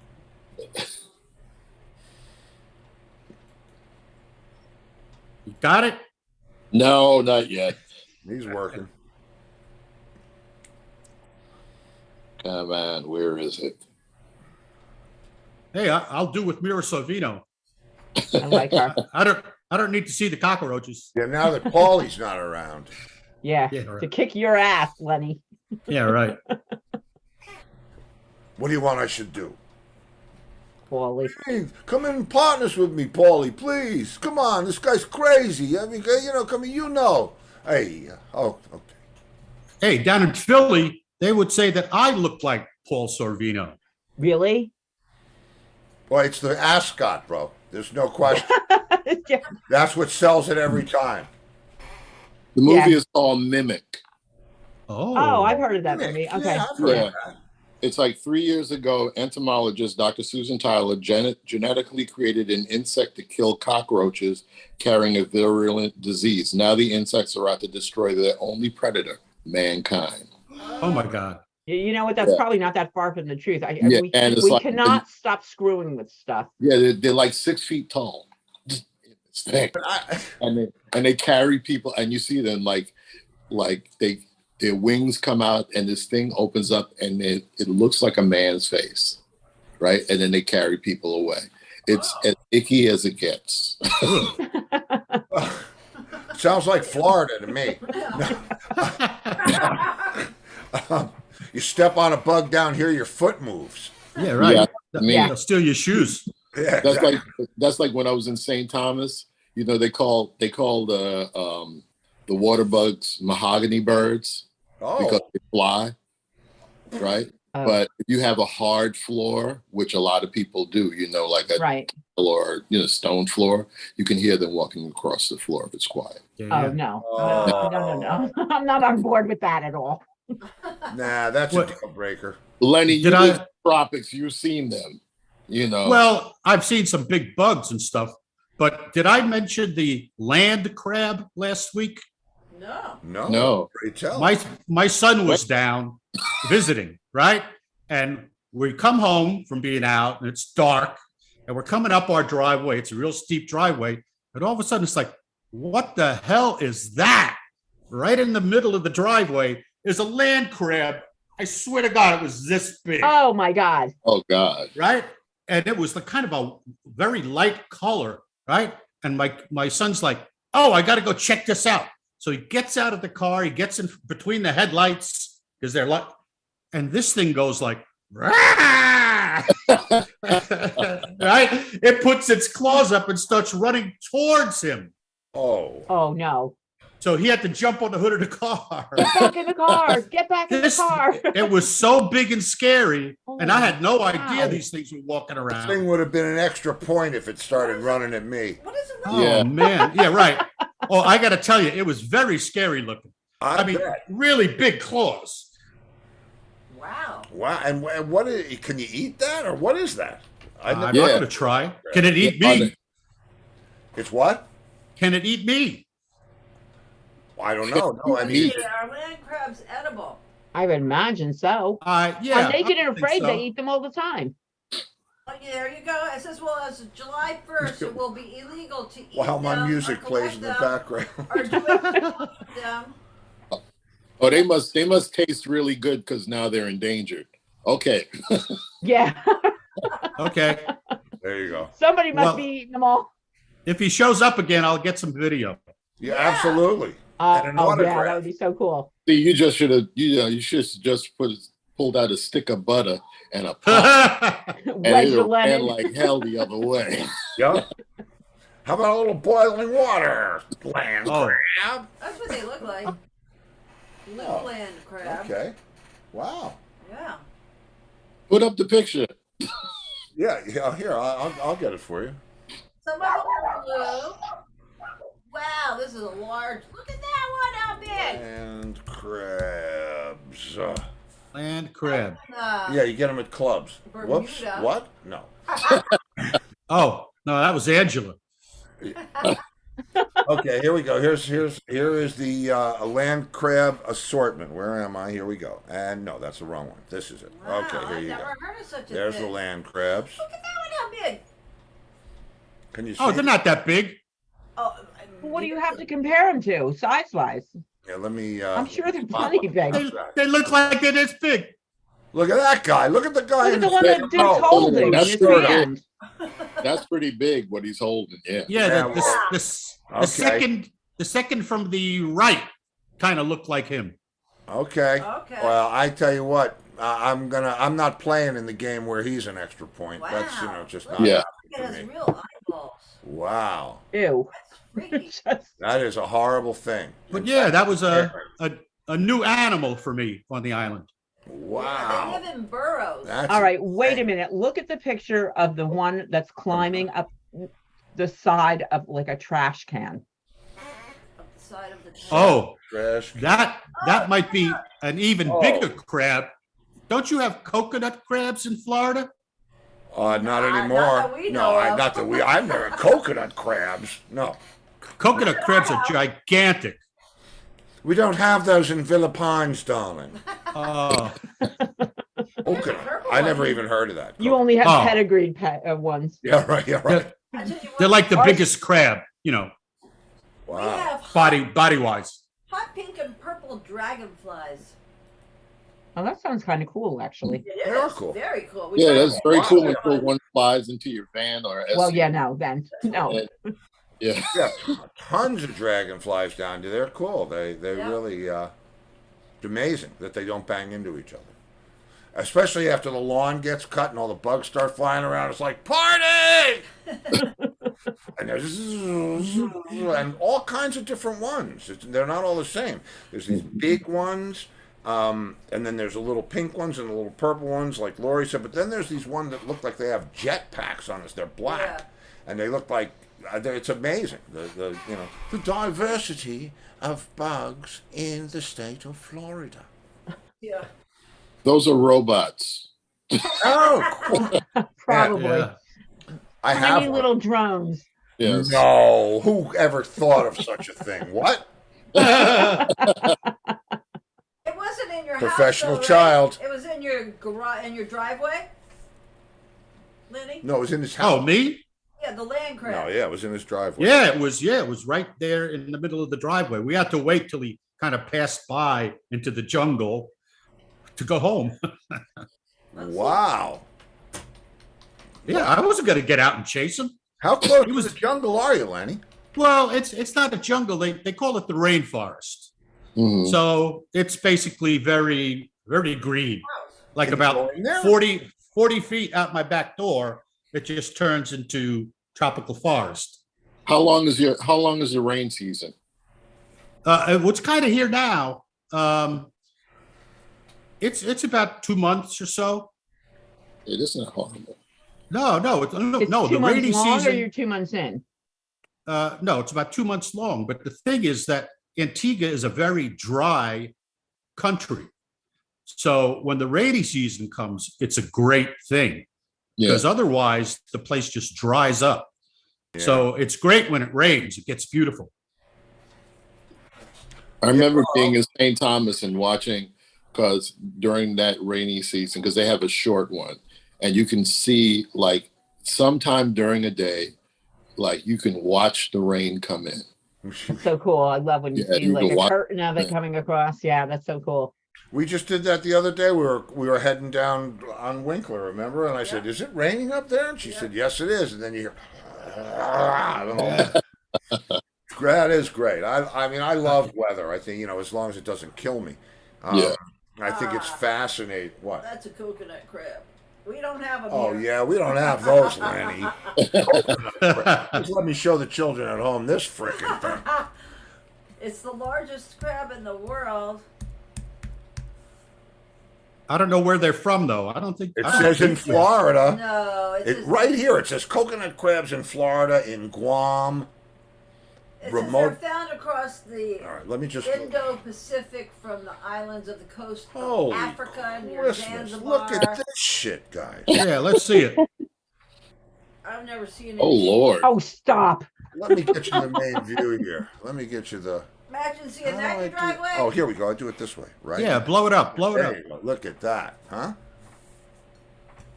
You got it? No, not yet. He's working. Come on, where is it? Hey, I'll do with Mira Sorvino. I like her. I don't need to see the cockroaches. Yeah, now that Paulie's not around. Yeah, right. To kick your ass, Lenny. Yeah, right. What do you want I should do? Paulie. Hey, come in and partners with me, Paulie, please. Come on, this guy's crazy. I mean, you know, come in, you know. Hey, oh, okay. Hey, down in Philly, they would say that I look like Paul Sorvino. Really? Well, it's the ascot, bro. There's no question. That's what sells it every time. The movie is called Mimic. Oh, I've heard of that movie. Okay. Yeah, I've heard of that. It's like 3 years ago, entomologist Dr. Susan Tyler genetically created an insect to kill cockroaches carrying a virulent disease. Now the insects are out to destroy their only predator, mankind. Oh my God. You know what? That's Yeah. probably not that far from the truth. Yeah, and it's we like- cannot stop screwing with stuff. Yeah, they're like 6 feet tall. It's thick. And they carry people, and you see them like their wings come out, and this thing opens up, and it looks like a man's face, right? And then they carry people away. It's as icky as it gets. Sounds like Florida to me. You step on a bug down here, your foot moves. Yeah, right. Yeah, I mean, They'll steal your shoes. Yeah, that's like when I was in St. Thomas. You know, they call the water bugs mahogany birds because they fly, right? Oh. But if you have a hard floor, which a lot of people do, you know, like a Right. or stone floor, you can hear them walking across the floor if it's quiet. Yeah, Oh yeah. no. Oh. No. I'm not on board with that at all. Nah, that's What- a deal breaker. Lenny, you Did live in I- the tropics, you've seen them, you know. Well, I've seen some big bugs and stuff, but did I mention the land crab last week? No. No. Great tell. My son was down visiting, right? And we come home from being out, and it's dark, and we're coming up our driveway. It's a real steep driveway, and all of a sudden it's like, what the hell is that? Right in the middle of the driveway is a land crab. I swear to God, it was this big. Oh my God. Oh God. Right? And it was the kind of a very light color, right? And my son's like, oh, I got to go check this out. So he gets out of the car, he gets in between the headlights because they're like, and this thing goes like, right? It puts its claws up and starts running towards him. Oh. Oh no. So he had to jump on the hood of the car. Get back in the car. Get back in the car. It was so big and scary, and I had no wow. idea these things were walking This around. thing would have been an extra point if it started running at me. What is it? Oh Yeah. man, yeah, right. Oh, I got to tell you, it was very scary looking. I mean, bet. really big claws. Wow. Wow. And what is, can you eat that or what is that? I'm never- not Yeah. going to try. Can it eat Yeah, me? It's what? Can it eat me? I don't know. No, I mean, Are land crabs edible? I would imagine so. Yeah. On Naked I and think Afraid, so. they eat them all the time. Oh, yeah, there you go. It says, well, as of July 1st, it will be illegal to eat while my them music or plays in the collect background. them or do anything with them. Oh, they must taste really good because now they're endangered. Okay. Yeah. Okay. There you go. Somebody must Well- be eating them all. If he shows up again, I'll get some video. Yeah, Yeah. absolutely. And an Oh yeah, autograph. that would be so cool. See, you just should have, you should just pulled out a stick of butter and a pot, and Wedge it the ran lemon. like hell the other way. Yeah. How about a little boiling water? Land Oh. crab. That's what they look like. Little Oh, land crab. Okay. Wow. Yeah. Put up the picture. Yeah. Here, I'll get it for you. Some of them are blue. Wow, this is a large. Look at that one, how big. And crabs. Land crab. Yeah, you get them at clubs. Whoops. Bermuda. What? No. Oh, no, that was Angela. Okay, here we go. Here is the land crab assortment. Where am I? Here we go. And no, that's the wrong one. This is it. Wow, Okay, here I've you never go. heard of such a There's thing. the land crabs. Look at that one, how big. Can you see? Oh, they're not that big. Oh, What do you have to compare them to, size-wise? Yeah, let me. I'm sure they're pop plenty up. big. They look like they're this big. Look at that guy. Look at the guy Look in at the one that dude's Oh, holding in that's his short. hand. That's pretty big what he's holding. Yeah. Yeah, Yeah, the second from the right kind of looked like him. Okay. Okay. Well, I tell you what, I'm not playing in the game where he's an extra point. That's Wow. just Look not Yeah. It happening has for me. real eyeballs. Wow, Ew. That's freaky. Just- that is a horrible thing. But yeah, that was a new animal for me on the island. Yeah, Wow. they live in burrows. That's All right, wait a minute. Look at the picture of the one that's climbing up the side of like a trash can. Up the side of the trash. Oh, trash. that might be an even Oh. bigger crab. don't you have coconut crabs in Florida? Not Not anymore. that we know of. not that we. I've never coconut crabs. No, Coconut crabs are gigantic. we don't have those in Villa Pines, darling. Oh, Coconut. I never even heard of that. You only have Oh. pedigreed ones. Yeah, right. Yeah, right. I tell you what, they're like the Ours- biggest crab, we Wow. have body wise. hot pink and purple dragonflies. Oh, that sounds kind of cool, actually. It They are is cool. very cool. We Yeah, found that's very Wow. cool until one flies into your van or Well, SUV. yeah, no, then no. And- yeah. Yeah, tons of dragonflies down there. They're cool. They Yeah. really. It's amazing that they don't bang into each other. Especially after the lawn gets cut and all the bugs start flying around. It's like, party! And there's and all kinds of different ones. They're not all the same. There's these big ones, and then there's the little pink ones and the little purple ones, like Laurie said. But then there's these ones that look like they have jet packs on us. They're black, Yeah. and they look like it's amazing. The diversity of bugs in the state of Florida. Yeah. Those are robots. Oh, cool. Probably Yeah. I have tiny one. little drones. Yes. No, who ever thought of such a thing? What? It wasn't in your Professional house, though, right? child. It was in your garage, in your driveway, Lenny. No, it was in his house. Oh, me? Yeah, the land crab. No, yeah, it was in his driveway. Yeah, it was right there in the middle of the driveway. We had to wait till he kind of passed by into the jungle to go home. Wow. Yeah, I wasn't going to get out and chase him. How close He to was- the jungle are you, Lenny? Well, it's not a jungle. They call it the rainforest. Mhm. So it's basically very, very green. Like Can you go about in there? 40 feet out my back door, it just turns into tropical forest. How long is the rain season? What's kind of here now, it's about 2 months or so. It isn't horrible. No, It's the 2 months rainy long, or season. you're 2 months in. No, it's about 2 months long. But the thing is that Antigua is a very dry country. So when the rainy season comes, it's a great thing Yeah. because otherwise the place just dries up. So it's great when it rains. It gets beautiful. I remember being in St. Thomas and watching, because during that rainy season, because they have a short one, and you can see like sometime during a day, like you can watch the rain come in. That's so cool. I love when you Yeah, see you like can a watch- curtain of it yeah. coming across. Yeah, that's so cool. We just did that the other day. We were heading down on Winkler, remember? And I said, "Is it raining up there?" And she said, "Yes, it is." And then you hear, I don't know. That is great. I mean, I love weather. I think, as long as it doesn't kill me. Yeah. I think it's fascinating. What? That's a coconut crab. We don't have them Oh, here. yeah, we don't have those, Lanny. Just let me show the children at home this frickin' thing. It's the largest crab in the world. I don't know where they're from, though. I don't think It I don't says in think so. Florida. No, it's just, Right here, it says coconut crabs in Florida, in Guam. it says remote- they're found across the All right, let me just. Indo-Pacific from the islands of the coast of Holy Africa near Christmas. Zanzibar. Look at this shit, guys. Yeah, let's see it. I've never seen it. Oh Lord. Oh, stop. Let me get you the main view here. Let me get you the. Imagine seeing How that do in your I do- driveway. Oh, here we go. I do it this way, right? Yeah, blow it up. Blow it There up. you go. Look at that, huh?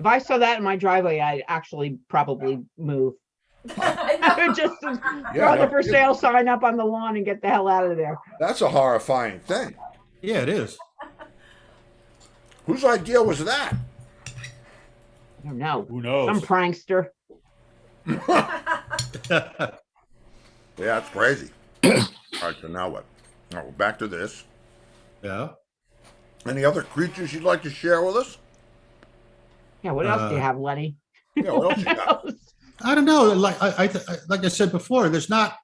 If I saw that in my driveway, I'd actually probably move. I I know. would just throw Yeah, the for no, sale sign up on the lawn and get the hell out of there. That's a horrifying thing. Yeah, it is. Whose idea was that? I don't know. Who Some knows? prankster. Yeah, that's crazy. All right, so now what? All right, we're back to this. Yeah. Any other creatures you'd like to share with us? Yeah, what else do you have, Lenny? Yeah, what else you got? I don't know. Like I said before, there's not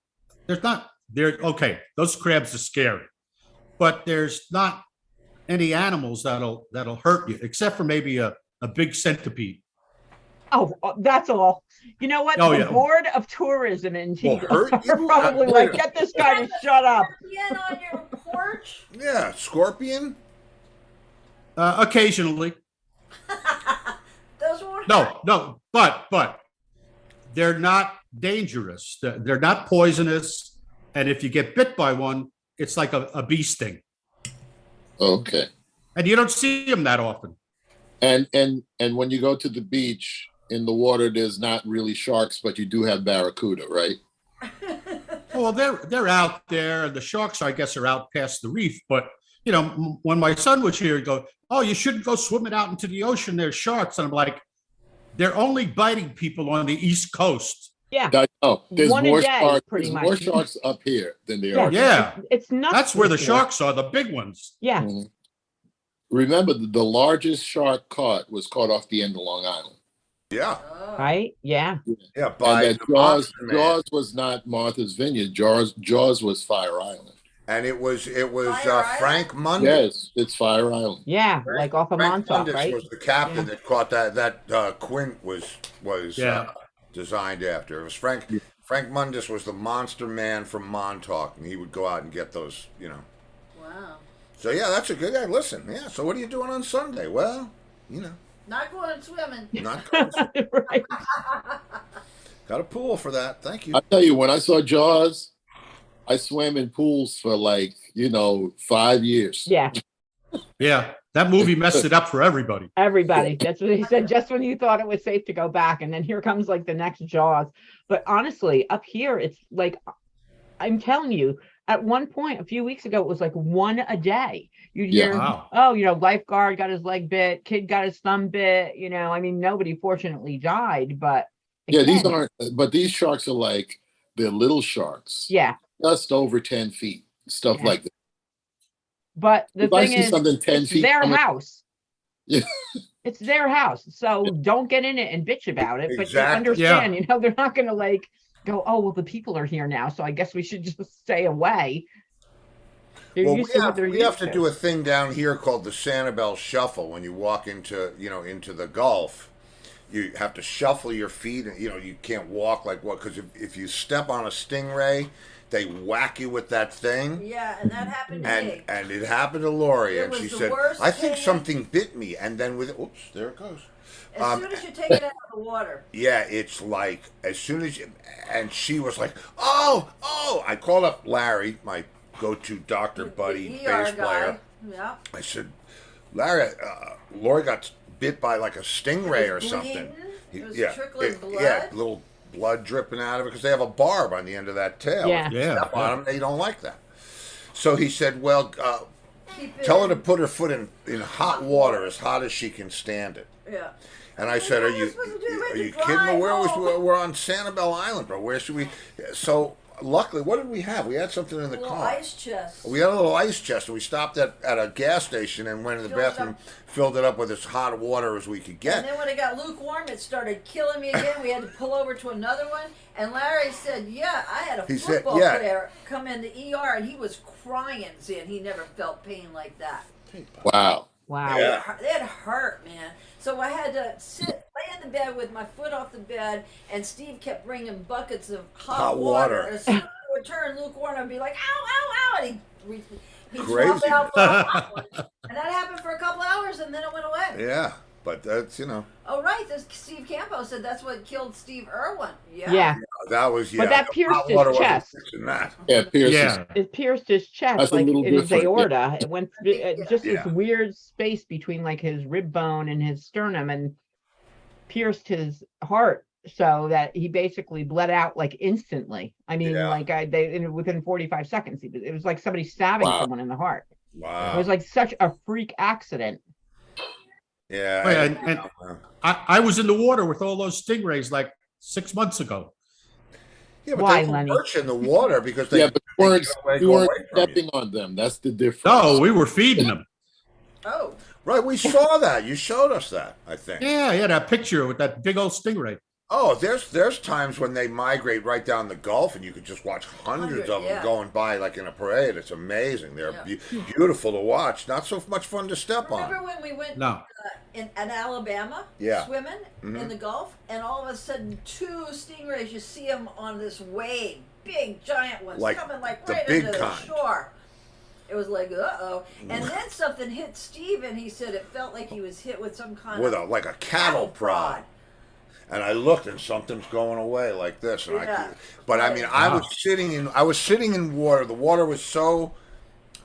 there. Okay, those crabs are scary, but there's not any animals that'll hurt you, except for maybe a big centipede. Oh, that's all. You know what? Oh, The yeah. Board of Tourism in Antigua hurt are you? probably like, get this guy to shut up. Scorpion on your porch? Yeah, scorpion. Occasionally, Those won't hurt. No, but they're not dangerous. They're not poisonous. And if you get bit by one, it's like a bee sting. Okay. And you don't see them that often. And when you go to the beach, in the water, there's not really sharks, but you do have barracuda, right? Well, they're out there, and the sharks, I guess, are out past the reef. But you know, when my son was here, he'd go, "Oh, you shouldn't go swimming out into the ocean. There's sharks." And I'm like, "They're only biting people on the East Coast." Yeah. There's One a more day, sharks. pretty There's much. more sharks up here than there Yeah. are. Yeah, It's nuts. that's where the here. sharks are, the big ones. Yeah. Mhm. Remember, the largest shark was caught off the end of Long Island. Yeah. Oh. Right? Yeah. Yeah, by And that the Monster Man. Jaws was not Martha's Vineyard. Jaws was Fire Island. And it was Fire Island? Frank Mundus. Yes, it's Fire Island. Yeah. Like off of Frank Montauk, Mundus right? was the captain that caught that Quint was Yeah. designed after. It was Frank Mundus was the monster man from Montauk, and he would go out and get those, you know. Wow. So yeah, that's a good. Yeah, listen, yeah. So what are you doing on Sunday? Well, you know, Not going swimming. not going. Right. Got a pool for that. Thank you. I tell you, when I saw Jaws, I swam in pools for 5 years. Yeah. Yeah, that movie messed it up for everybody. Everybody. That's what he said. Just when you thought it was safe to go back, and then here comes like the next Jaws. But honestly, up here, it's like, I'm telling you, at one point a few weeks ago, it was like one a day. You'd hear, Wow. oh, lifeguard got his leg bit, kid got his thumb bit. I mean, nobody fortunately died, but Yeah, these again, aren't. But these sharks are they're little sharks. yeah. Just over 10 feet, stuff Yeah. like that. But the If I thing see is, something 10 it's feet their coming- house. Yeah. It's their house. So don't get in it and bitch about it. But you Exactly. understand, they're not going to go, oh, well, the people are here now, so I guess we should just stay away. They're Well, used to what they're we have used to do a thing down here called the Sanibel Shuffle. When you walk into the Gulf, you have to shuffle your feet, and you can't walk because if you step on a stingray, they whack you with that thing. Yeah, and that happened to me. And it happened to Lori, It and she was the said, worst "I think thing. something bit me." And then oops, there it goes. As soon as you take it out of the water. Yeah, it's like as soon as and she was like, "Oh!" I called up Larry, my go-to doctor buddy, the ER bass player. Yeah. I said, "Larry, Lori got bit by like a stingray or It was something." bleeding? It was trickling blood? Yeah, little blood dripping out of it because they have a barb on the end of that tail. Yeah. If you Yeah. step on them, they don't like that. So he said, "Well, Keep it tell her to in- put her foot in hot water, as hot as she can stand it." Yeah. And I said, What "Are am I supposed to do? We are had you to kidding me? drive Where home." we're on Sanibel Island, bro? Where should we?" So luckily, what did we have? We had something in the A little car. ice chest. We had a little ice chest, and we stopped at a gas station and went in the Filled it bathroom, up. filled it up with as hot water as we could And get. then when it got lukewarm, it started killing me again. We had to pull over to another one. And Larry said, "Yeah, I had a He said, football yeah. player come in the ER, and he was crying, saying he never felt pain like that. Wow. Wow. Yeah. It hurt, man. So I had to lay in the bed with my foot off the bed, and Steve kept bringing buckets of hot water. As soon as it would turn lukewarm, I'd be like, "Ow, ow, ow!" And he'd Crazy. swap out for a hot one. And that happened for a couple hours, and then it went away. Yeah, but that's Oh, right. This Steve Campo said that's what killed Steve Irwin. Yeah. Yeah. that was But that the pierced hot his water wasn't chest. fixing that. Yeah, Pierce. Yeah. It pierced his chest, That's a like little in his different, yeah. aorta. It went just Yeah. this weird space between like his rib bone and his sternum, and pierced his heart, so that he basically bled out like instantly. I mean, Yeah. within 45 seconds, it was like somebody stabbing Wow. someone in the heart. It Wow. was like such a freak accident. Yeah. Wait, and I was in the water with all those stingrays like 6 months ago. yeah, but Why, they were Lenny? perch in the water because they Yeah, but you weren't, they you go weren't away from you. stepping on them. That's the difference. No, we were feeding them. Oh. Right, we saw that. You showed us that, I think. Yeah, that picture with that big old stingray. Oh, there's times when they migrate right down the Gulf, and you could just watch hundreds of them Yeah. going by like in a parade. It's amazing. They're Yeah. beautiful to watch. Not so much fun to step Remember on. when we went No. in Alabama Yeah. swimming Mhm. in the Gulf, and all of a sudden 2 stingrays, you see them on this wave, big giant ones Like coming like the right big into kind. the shore. It was like, uh-oh. And then something hit Steve, and he said it felt like he was hit with some kind with of like a cattle prod. And I looked, and something's going away like this, and but I mean, I was sitting in water. The water was so,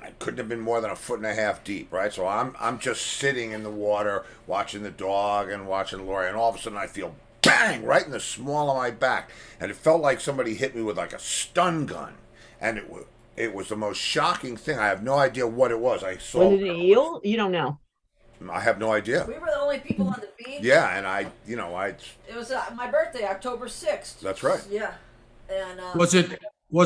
I couldn't have been more than 1.5 feet deep, right? So I'm just sitting in the water, watching the dog and watching Laurie, and all of a sudden I feel bang right in the small of my back, and it felt like somebody hit me with like a stun gun, and it was the most shocking thing. I have no idea what it was. I saw. Was it an eel? You don't know. I have no idea. We were the only people on the beach. Yeah, and It was my birthday, October 6th. That's right. Yeah, and Was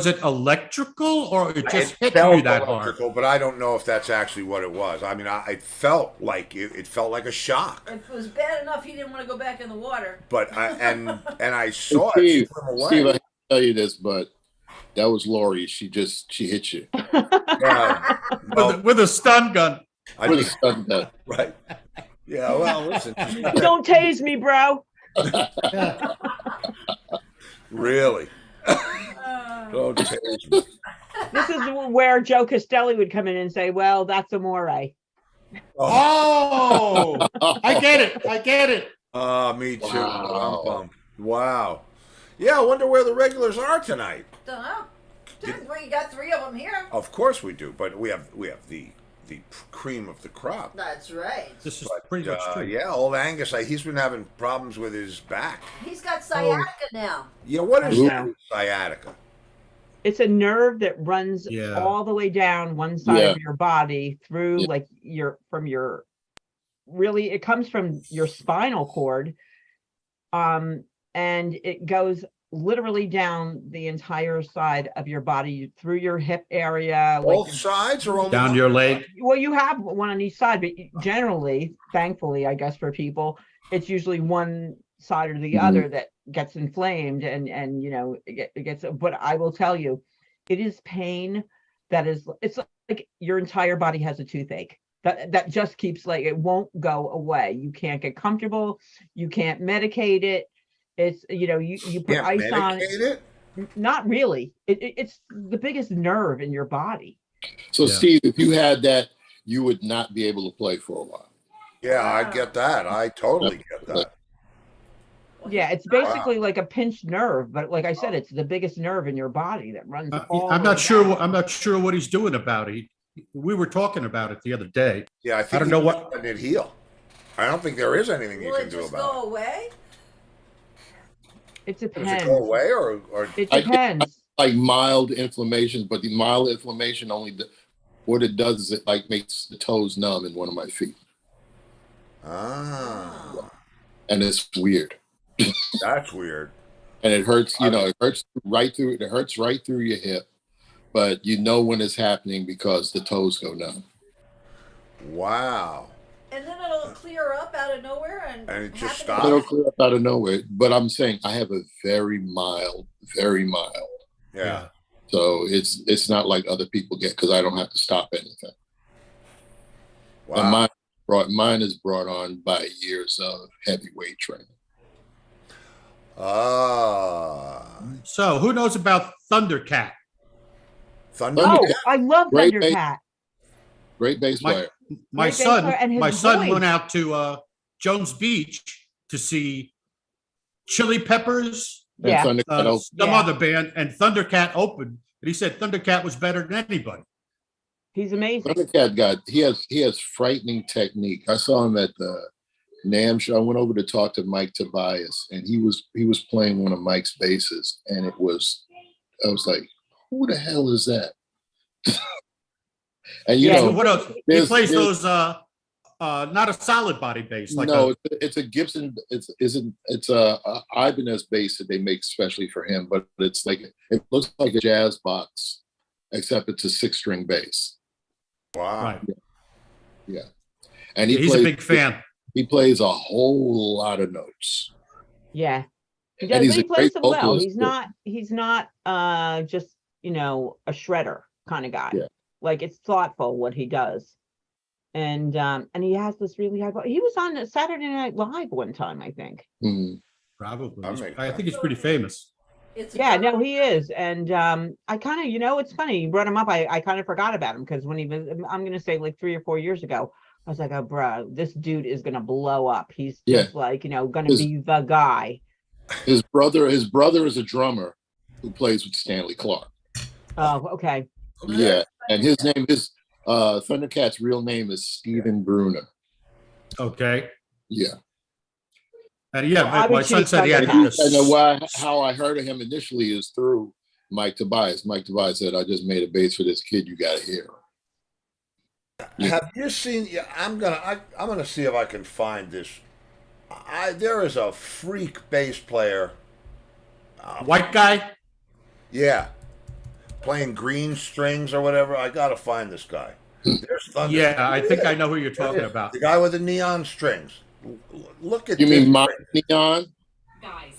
it electrical, or it just hit felt you that hard? but I don't know if that's actually what it was. I mean, it felt like it felt like a shock. If it was bad enough, he didn't want to go back in the water. But I saw Steve, it swim away. Steve, I hate to tell you this, but that was Laurie. She hit you With a stun gun. with a stun gun. Right. Yeah. Well, listen. Don't tase me, bro. Really. Don't tase me. This is where Joe Castelli would come in and say, well, that's amore. Oh, I get it. Me too. Wow. Wow. Yeah, I wonder where the regulars are tonight. Don't know. Dude, we got 3 of them here. Of course we do, but we have the cream of the crop. That's right. This is pretty much true. Yeah, old Angus, he's been having problems with his back. He's got sciatica now. Yeah, what is Yeah. sciatica? It's a nerve that runs all the way down one side of your body through like it comes from your spinal cord. And it goes literally down the entire side of your body through your hip area. Both sides or only Down your leg? Well, you have one on each side, but generally, thankfully, I guess for people, it's usually one side or the other that gets inflamed and it gets, but I will tell you, it is pain it's like your entire body has a toothache. That just keeps like, it won't go away. You can't get comfortable. You can't medicate it. It's, you put ice on it. Not really. It's the biggest nerve in your body. So, Steve, if you had that, you would not be able to play for a while. Yeah, I get that. I totally get that. Yeah, it's basically like a pinched nerve, but like I said, it's the biggest nerve in your body that runs. I'm not sure. I'm not sure what he's doing about it. We were talking about it the other day. Yeah, I think don't know what letting it heal. I don't think there is anything you can do about it. Will it just go away? It depends. Does it go away or? It depends. Like mild inflammation, but the mild inflammation what it does is it like makes the toes numb in one of my feet. Ah. And it's weird. That's weird. And it hurts, it hurts right through your hip, but you know when it's happening because the toes go numb. Wow. And then it'll clear up out of nowhere and it just happen stops. It'll clear up out of nowhere. But I'm saying I have a very mild. Yeah. So it's not like other people get because I don't have to stop anything. Wow. And mine is brought on by years of heavyweight training. So who knows about Thundercat? Thundercat? I love Thundercat. Great bass player. My son went out to Jones Beach to see Chili Peppers, And some other band, and Thundercat opened. And he said Thundercat was better than anybody. He's amazing. Thundercat he has frightening technique. I saw him at the NAMM show. I went over to talk to Mike Tobias, and he was playing one of Mike's basses, and I was like, who the hell is that? And what else? He plays those not a solid body bass. It's a Gibson. It's a Ibanez bass that they make specially for him, but it looks like a jazz box, except it's a 6-string bass. Wow. Right. Yeah. And he's a big fan. He plays a whole lot of notes. Yeah. He does. He plays them well. He's not just, a shredder kind of guy. Yeah. Like, it's thoughtful what he does. And he has this really high. He was on Saturday Night Live one time, I think. Mm-hmm. Probably. I think he's pretty famous. It's a Yeah, girl. no, he is. And I kind of, it's funny, you brought him up. I kind of forgot about him because when he was, I'm going to say like 3 or 4 years ago, I was like, oh, bro, this dude is going to blow up. He's Yeah, just like, going to his be the guy. his brother is a drummer who plays with Stanley Clark. Oh, okay. Yeah, and his Thundercat's real name is Steven Bruner. Okay. Yeah. And yeah, Well, I my would son choose said he had Thundercats. this. How I heard of him initially is through Mike Tobias. Mike Tobias said, "I just made a bass for this kid. You got to hear." Yeah. Have you seen? Yeah, I'm gonna see if I can find this. There is a freak bass player. White guy? Yeah, playing green strings or whatever. I gotta find this guy. There's Thunder. Yeah, I think I know who you're talking Yeah, about. the guy with the neon strings. Look at You this. mean Mono Neon?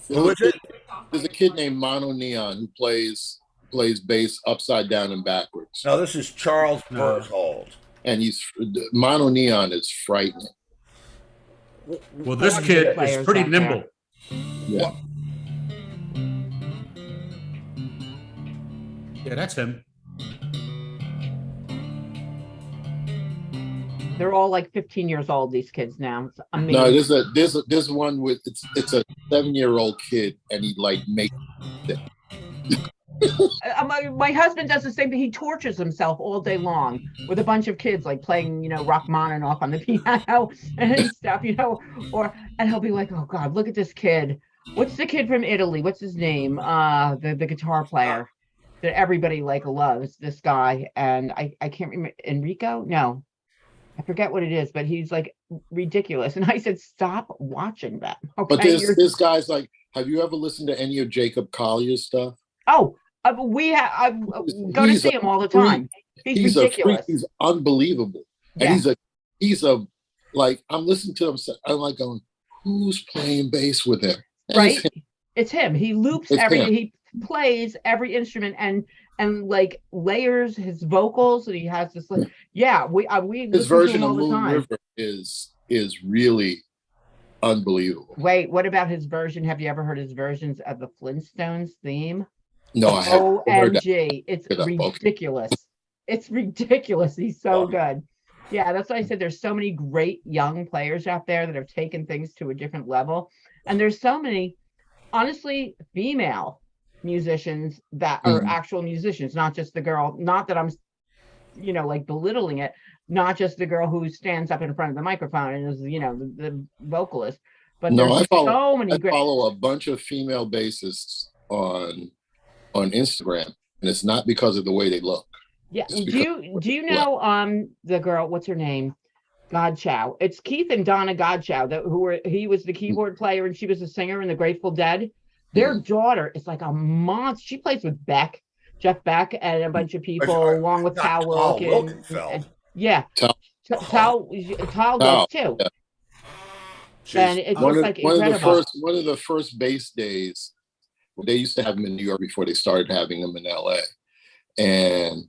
Who is it? There's a kid named Mono Neon who plays bass upside down and backwards, No, this is Charles No. Berthold. and he's Mono Neon is frightening. Well, this Lot of kid good is players pretty out there. nimble. Yeah. Yeah, that's him. They're all like 15 years old, these kids now. It's amazing. No, there's one with it's a 7-year-old kid, and he like makes it. My husband does the same thing. He tortures himself all day long with a bunch of kids, like playing, Rachmaninoff on the piano and stuff, and he'll be like, oh God, look at this kid. What's the kid from Italy? What's his name? The guitar player that everybody like loves, this guy. And I can't remember. Enrico? No, I forget what it is, but he's like ridiculous. And I said, stop watching that. Okay. But this guy's like, have you ever listened to any of Jacob Collier's stuff? Oh, I go to see him all the time. He's ridiculous. A freak. He's unbelievable. Yeah. And he's a like, I'm listening to him. I'm like going, who's playing bass with him? And Right? It's him. He loops It's him. he plays every instrument and like layers his vocals, and he has this like, we His listen to version him of all the Moon time. River is really unbelievable. Wait, what about his version? Have you ever heard his versions of the Flintstones theme? No, I haven't heard that. OMG, it's Look it up, okay. ridiculous. It's ridiculous. He's so good. Yeah, that's why I said there's so many great young players out there that have taken things to a different level. And there's so many, honestly, female musicians that are actual musicians, not just the girl, not that I'm, like belittling it, not just the girl who stands up in front of the microphone and is, the vocalist. But No, there's so many I great. follow a bunch of female bassists on Instagram, and it's not because of the way they look. Yeah. It's Do you know the girl, what's her name? Godchow. It's Keith and Donna Godchow he was the keyboard player and she was a singer in the Grateful Dead. Their daughter is like a monster. She plays with Jeff Beck and a bunch of people along with Tal Wilkin. Yeah. Tal does too. Yeah. And it's just like incredible. One of the first bass days, they used to have them in New York before they started having them in LA. And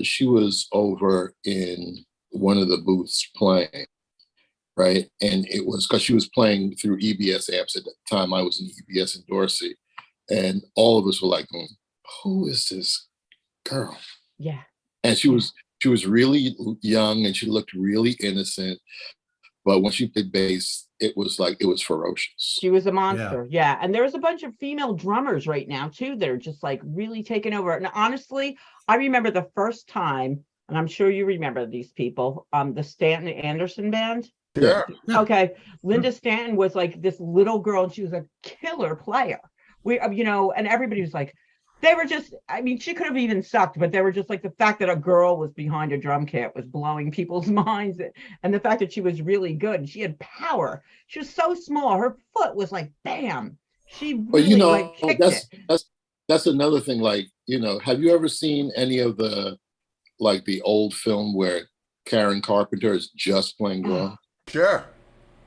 she was over in one of the booths playing, right? And it was because she was playing through EBS amps at the time. I was in EBS in Dorsey. And all of us were like, who is this girl? Yeah. And she was really young and she looked really innocent. But when she played bass, it was ferocious. She was a monster. Yeah. And there's a bunch of female drummers right now too that are just like really taking over. And honestly, I remember the first time, and I'm sure you remember these people, the Stanton Anderson band. Yeah. Okay. Linda Stanton was like this little girl and she was a killer player. And everybody was like, they were just, she could have even sucked, but they were just like the fact that a girl was behind a drum kit was blowing people's minds. And the fact that she was really good and she had power. She was so small. Her foot was like, bam. She really kicked it. That's another thing. Like, have you ever seen any of the old film where Karen Carpenter is just playing drum? Sure.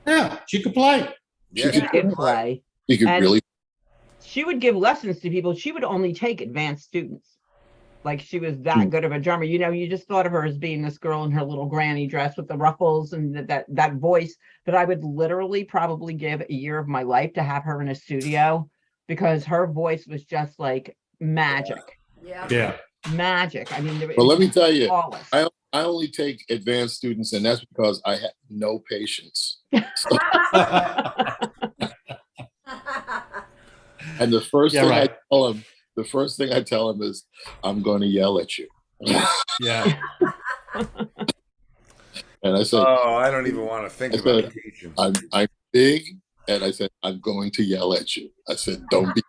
Yeah, she could play. Yeah, She could play. She could really. She would give lessons to people. She would only take advanced students. Like she was that good of a drummer. You just thought of her as being this girl in her little granny dress with the ruffles and that voice that I would literally probably give a year of my life to have her in a studio because her voice was just like magic. Yeah. Magic. I mean, Well, let me tell you, flawless. I only take advanced students, and that's because I have no patience. And the first Yeah, thing right. the first thing I tell them is, I'm going to yell at you. Yeah. And I said, Oh, I don't even want to think I about said, teaching. I'm big, and I said, I'm going to yell at you. I said, don't be.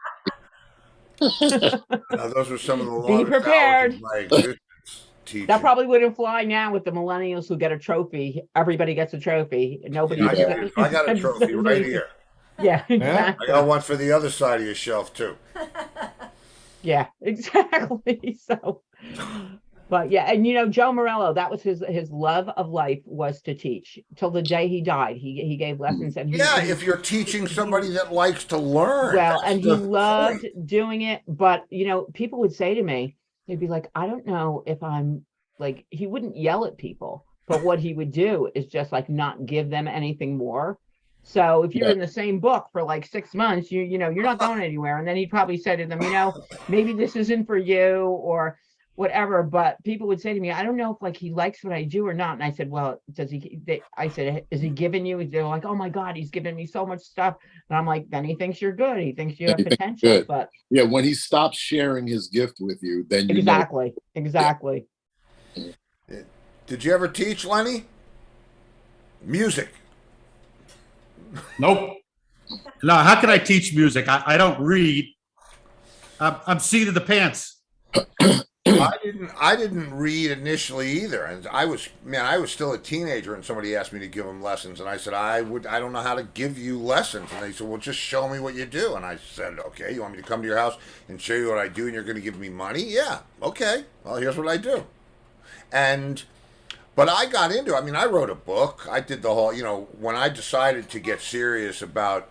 Now, those were some of the Be longest prepared. hours of my existence teaching. That probably wouldn't fly now with the millennials who get a trophy. Everybody gets a trophy. Nobody. Yeah. I got a trophy right here. Yeah, I exactly. got one for the other side of your shelf too. Yeah, exactly. So, but yeah, and you know, Joe Morello, that was his love of life, was to teach till the day he died. He gave lessons, and Yeah, if you're teaching somebody that likes to learn. well, that's and he the loved point. doing it. But you know, people would say to me, they'd be like, I don't know if I'm like, he wouldn't yell at people, but what he would do is just like not give them anything more. So if you're in the same book for like 6 months, you know, you're not going anywhere. And then he'd probably say to them, you know, maybe this isn't for you or whatever. But people would say to me, I don't know if like he likes what I do or not. And I said, well, does he? I said, is he giving you? They're like, oh my God, he's giving me so much stuff. And I'm like, then he thinks you're good. He thinks you have potential. Good. But Yeah, when he stops sharing his gift with you, then you exactly, know. exactly. Did you ever teach, Lenny? Music. Nope. No, how can I teach music? I don't read. I'm seat of the pants. I didn't read initially either, and I was still a teenager, and somebody asked me to give them lessons, and I said I don't know how to give you lessons, and they said, well, just show me what you do, and I said, okay, you want me to come to your house and show you what I do, and you're going to give me money? Yeah, okay. Well, here's what I do, but I got into it. I mean, I wrote a book. I did the whole, when I decided to get serious about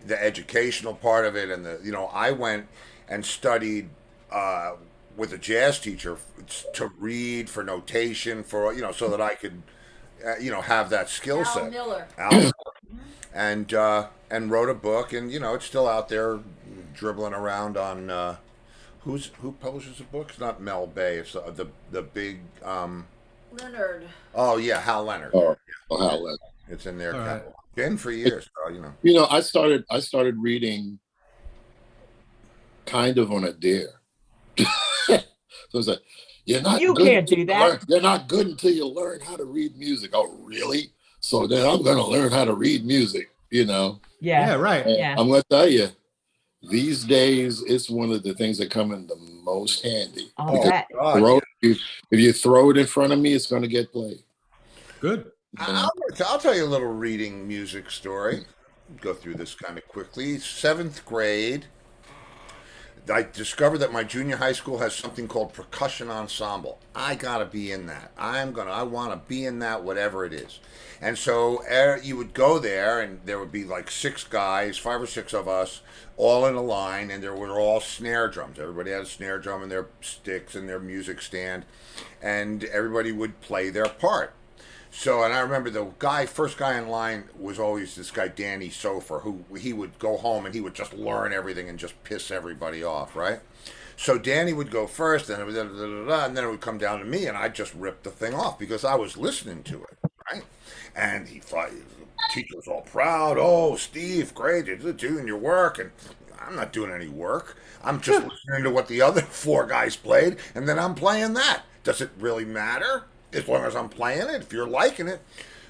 the educational part of it, and I went and studied with a jazz teacher to read, for notation, for so that I could have that skill set. Al Miller. And wrote a book, and it's still out there dribbling around on who publishes the book? It's not Mel Bay. It's the big Leonard. Oh yeah, Hal Leonard. Oh, Hal Leonard. It's in there. Right. Been for years, so, I started reading kind of on a dare. So it's like, You can't do that. You're not good until you learn how to read music. Oh, really? So then I'm going to learn how to read music, Yeah. Yeah, right. And Yeah. I'm going to tell you, these days, it's one of the things that come in the most handy. I'll bet. God, If you throw it in front of me, it's going to get played. Good. I'll tell you a little reading music story. Go through this kind of quickly. 7th grade, I discovered that my junior high school has something called percussion ensemble. I gotta be in that. I want to be in that, whatever it is. And so you would go there, and there would be like 6 guys, 5 or 6 of us, all in a line, and there were all snare drums. Everybody had a snare drum and their sticks and their music stand, and everybody would play their part. So, and I remember the first guy in line was always this guy, Danny Sofer, who he would go home and he would just learn everything and just piss everybody off, right? So Danny would go first, and then it would come down to me, and I just ripped the thing off because I was listening to it, right? And he thought, the teacher was all proud. Oh, Steve, great, you're doing your work. And I'm not doing any work. I'm just listening to what the other 4 guys played, and then I'm playing that. Does it really matter? As long as I'm playing it, if you're liking it.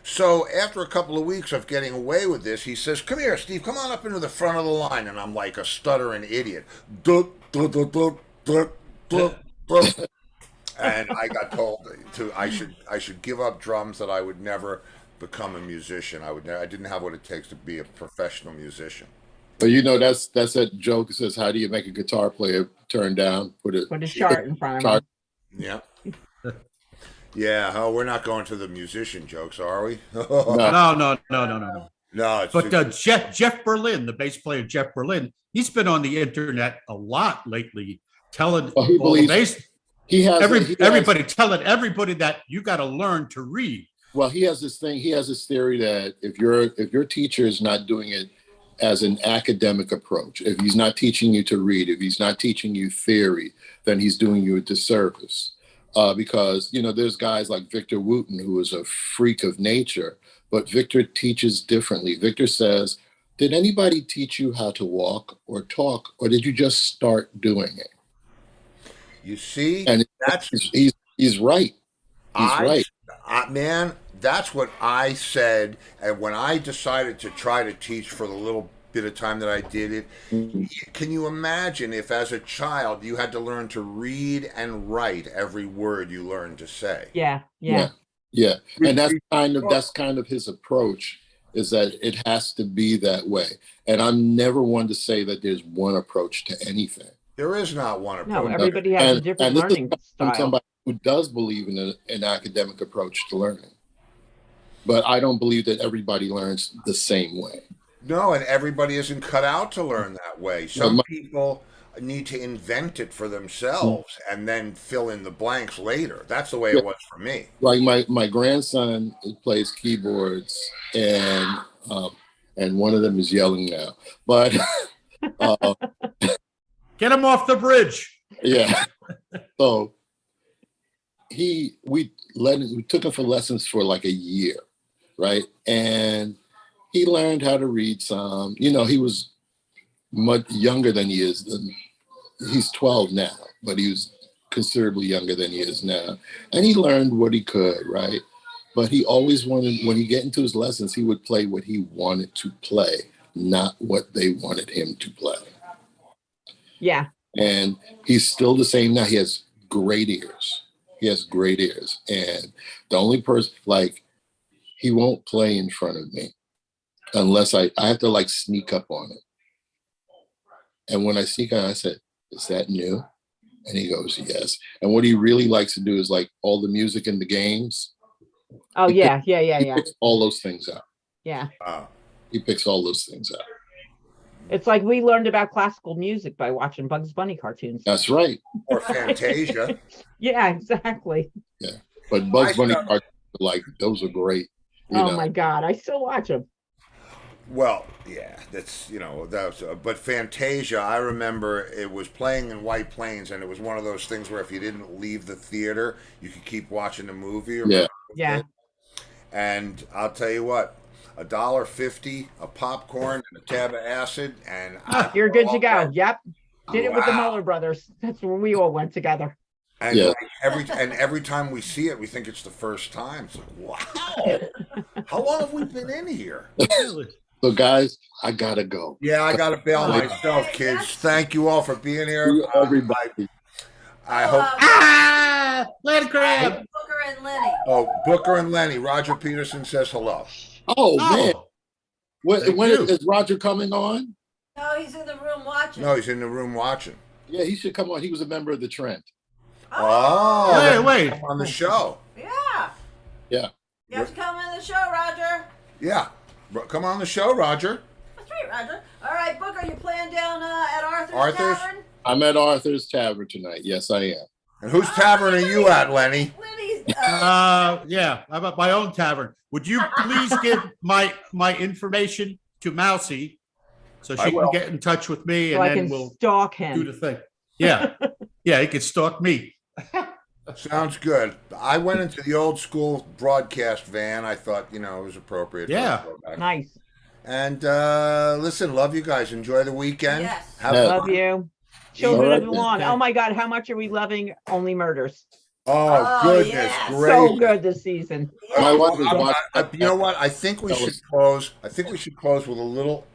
So after a couple of weeks of getting away with this, he says, come here, Steve, come on up into the front of the line. And I'm like a stuttering idiot. And I got told I should give up drums, that I would never become a musician. I didn't have what it takes to be a professional musician. But that's that joke that says, how do you make a guitar player turn down? Put a chart in front of him. Yeah. Yeah, we're not going to the musician jokes, are we? No. No, But Jeff Berlin, the bass player Jeff Berlin, he's been on the internet a lot lately, telling everybody that you got to learn to read. Well, he has this theory that if your teacher is not doing it as an academic approach. If he's not teaching you to read, if he's not teaching you theory, then he's doing you a disservice. Because, you know, there's guys like Victor Wooten, who is a freak of nature, but Victor teaches differently. Victor says, did anybody teach you how to walk or talk, or did you just start doing it? You see, And that's he's right. He's right. Man, that's what I said. And when I decided to try to teach for the little bit of time that I did it, can you imagine if as a child you had to learn to read and write every word you learned to say? Yeah. And that's kind of his approach, is that it has to be that way. And I'm never one to say that there's one approach to anything. There is not one approach. No, everybody has a different learning From style. somebody who does believe in an academic approach to learning. But I don't believe that everybody learns the same way. No, and everybody isn't cut out to learn that way. Some people need to invent it for themselves and then fill in the blanks later. That's the way it was for me. Like my grandson plays keyboards, and one of them is yelling now. But Get him off the bridge. yeah. So we took him for lessons for like a year, right? And he learned how to read some. You know, he was much younger than he is. He's 12 now, but he was considerably younger than he is now. And he learned what he could, right? But he always wanted, when he get into his lessons, he would play what he wanted to play, not what they wanted him to play. Yeah. And he's still the same now. He has great ears. And the only person, like, he won't play in front of me unless I have to like sneak up on it. And when I sneak on, I said, is that new? And he goes, yes. And what he really likes to do is like all the music in the games. Oh, He picks all those things out. Yeah. He picks all those things out. It's like we learned about classical music by watching Bugs Bunny cartoons. That's right. Or Fantasia. Yeah, exactly. Yeah. But Bugs Bunny cartoons, like, those are great. You know? My God, I still watch them. Well, yeah, that's, you know, that's, but Fantasia, I remember it was playing in White Plains, and it was one of those things where if you didn't leave the theater, you could keep watching the movie. Yeah. And I'll tell you what, $1.50, a popcorn, and a tab of acid, and You're good to go. Yep. Did it with the Muller brothers. That's where we all went together. And like every time we see it, we think it's the first time. It's like, wow, how long have we been in here? So guys, I gotta go. Yeah, I gotta bail myself, kids. Thank you all for being here. Everybody. I hope. Land grab. Booker and Lenny. Oh, Booker and Lenny. Roger Peterson says hello. Oh man, when you. is Roger coming on? No, he's in the room watching. No, he's in the room watching. Yeah, he should come on. He was a member of the Trent. Oh, wait. On the show. Yeah. You have to come on the show, Roger. Yeah. Come on the show, Roger. That's right, Roger. All right, Booker, you playing down at Arthur's Tavern? I'm at Arthur's Tavern tonight. Yes, I am. And whose tavern are you at, Lenny? Lenny's. Yeah, I'm at my own tavern. Would you please give my information to Mousy so she can get in touch with me, So and I then can we'll stalk do him. the thing. Yeah. Yeah, he can stalk me. Sounds good. I went into the old school broadcast van. I thought, it was appropriate. Yeah. Nice. And listen, love you guys. Enjoy the weekend. Yes. Have Love fun. you. Children of the All right, Lawn. okay. Oh my God, how much are we loving Only Murders? Oh, goodness, yes. great. So good this season. My wife is watching. You know what? I think we should close. I think we should close with a little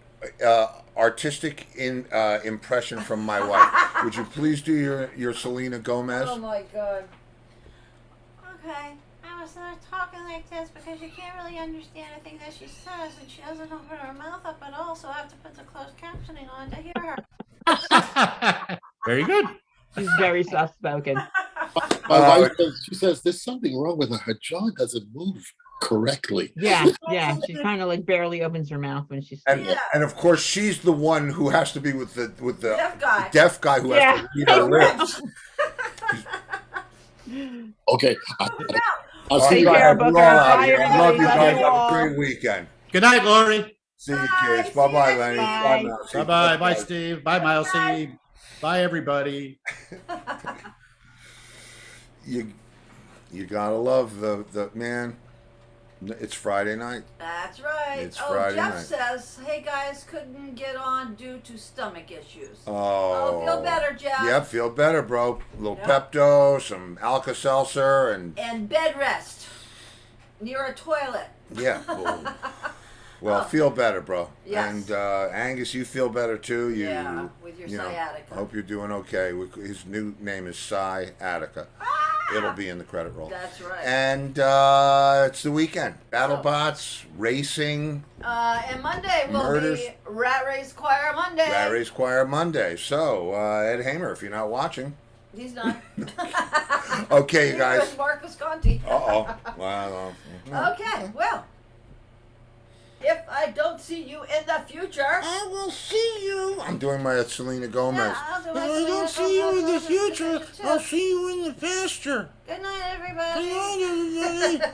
artistic impression from my wife. Would you please do your Selena Gomez? Oh my God. Okay. I was not talking like this because you can't really understand anything that she says, and she doesn't open her mouth up at all, so I have to put the closed captioning on to hear her. Very good. She's very soft-spoken. My wife says there's something wrong with her. Her jaw doesn't move correctly. Yeah. She kind of like barely opens her mouth when she speaks. And of course, she's the one who has to be with the Deaf guy. who has to read her lips. Okay. I'll Take see you care, guys. Booker. We're all out Bye, here. I love everybody. you Love guys. you Have all. a great weekend. Good night, Laurie. See you, Bye. kids. Bye bye, See you Lenny. next Bye, week. Mousy. Bye-bye. Bye, Steve. Bye, Mousy. Bye, everybody. You gotta love the man. It's Friday night. That's right. It's oh, Friday Jeff night. says, "Hey guys, couldn't get on due to stomach issues." Oh, feel better, Jeff. Yeah, feel better, bro. A little Yep. Pepto, some Alka-Seltzer, and bed rest near a toilet. yeah. Well, feel better, bro. Yes. And Angus, you feel better too. Yeah, with your you know, sciatica. Hope you're doing okay. His new name is Sciatica. It'll be in the credit roll. That's right. And it's the weekend. BattleBots, racing, And Monday will Murders. be Rat Race Choir Monday. Rat Race Choir Monday. So, Ed Hamer, if you're not watching. He's not. Okay, you Neither guys. is Mark Visconti. Uh-oh. Well, Okay, well, if I don't see you in the future, I will see you. I'm doing my Selena Gomez. Yeah, I'll do If my I Selena don't see you in the Gomez future, too. I'll see you in the pasture. good night, everybody. Good night, everybody.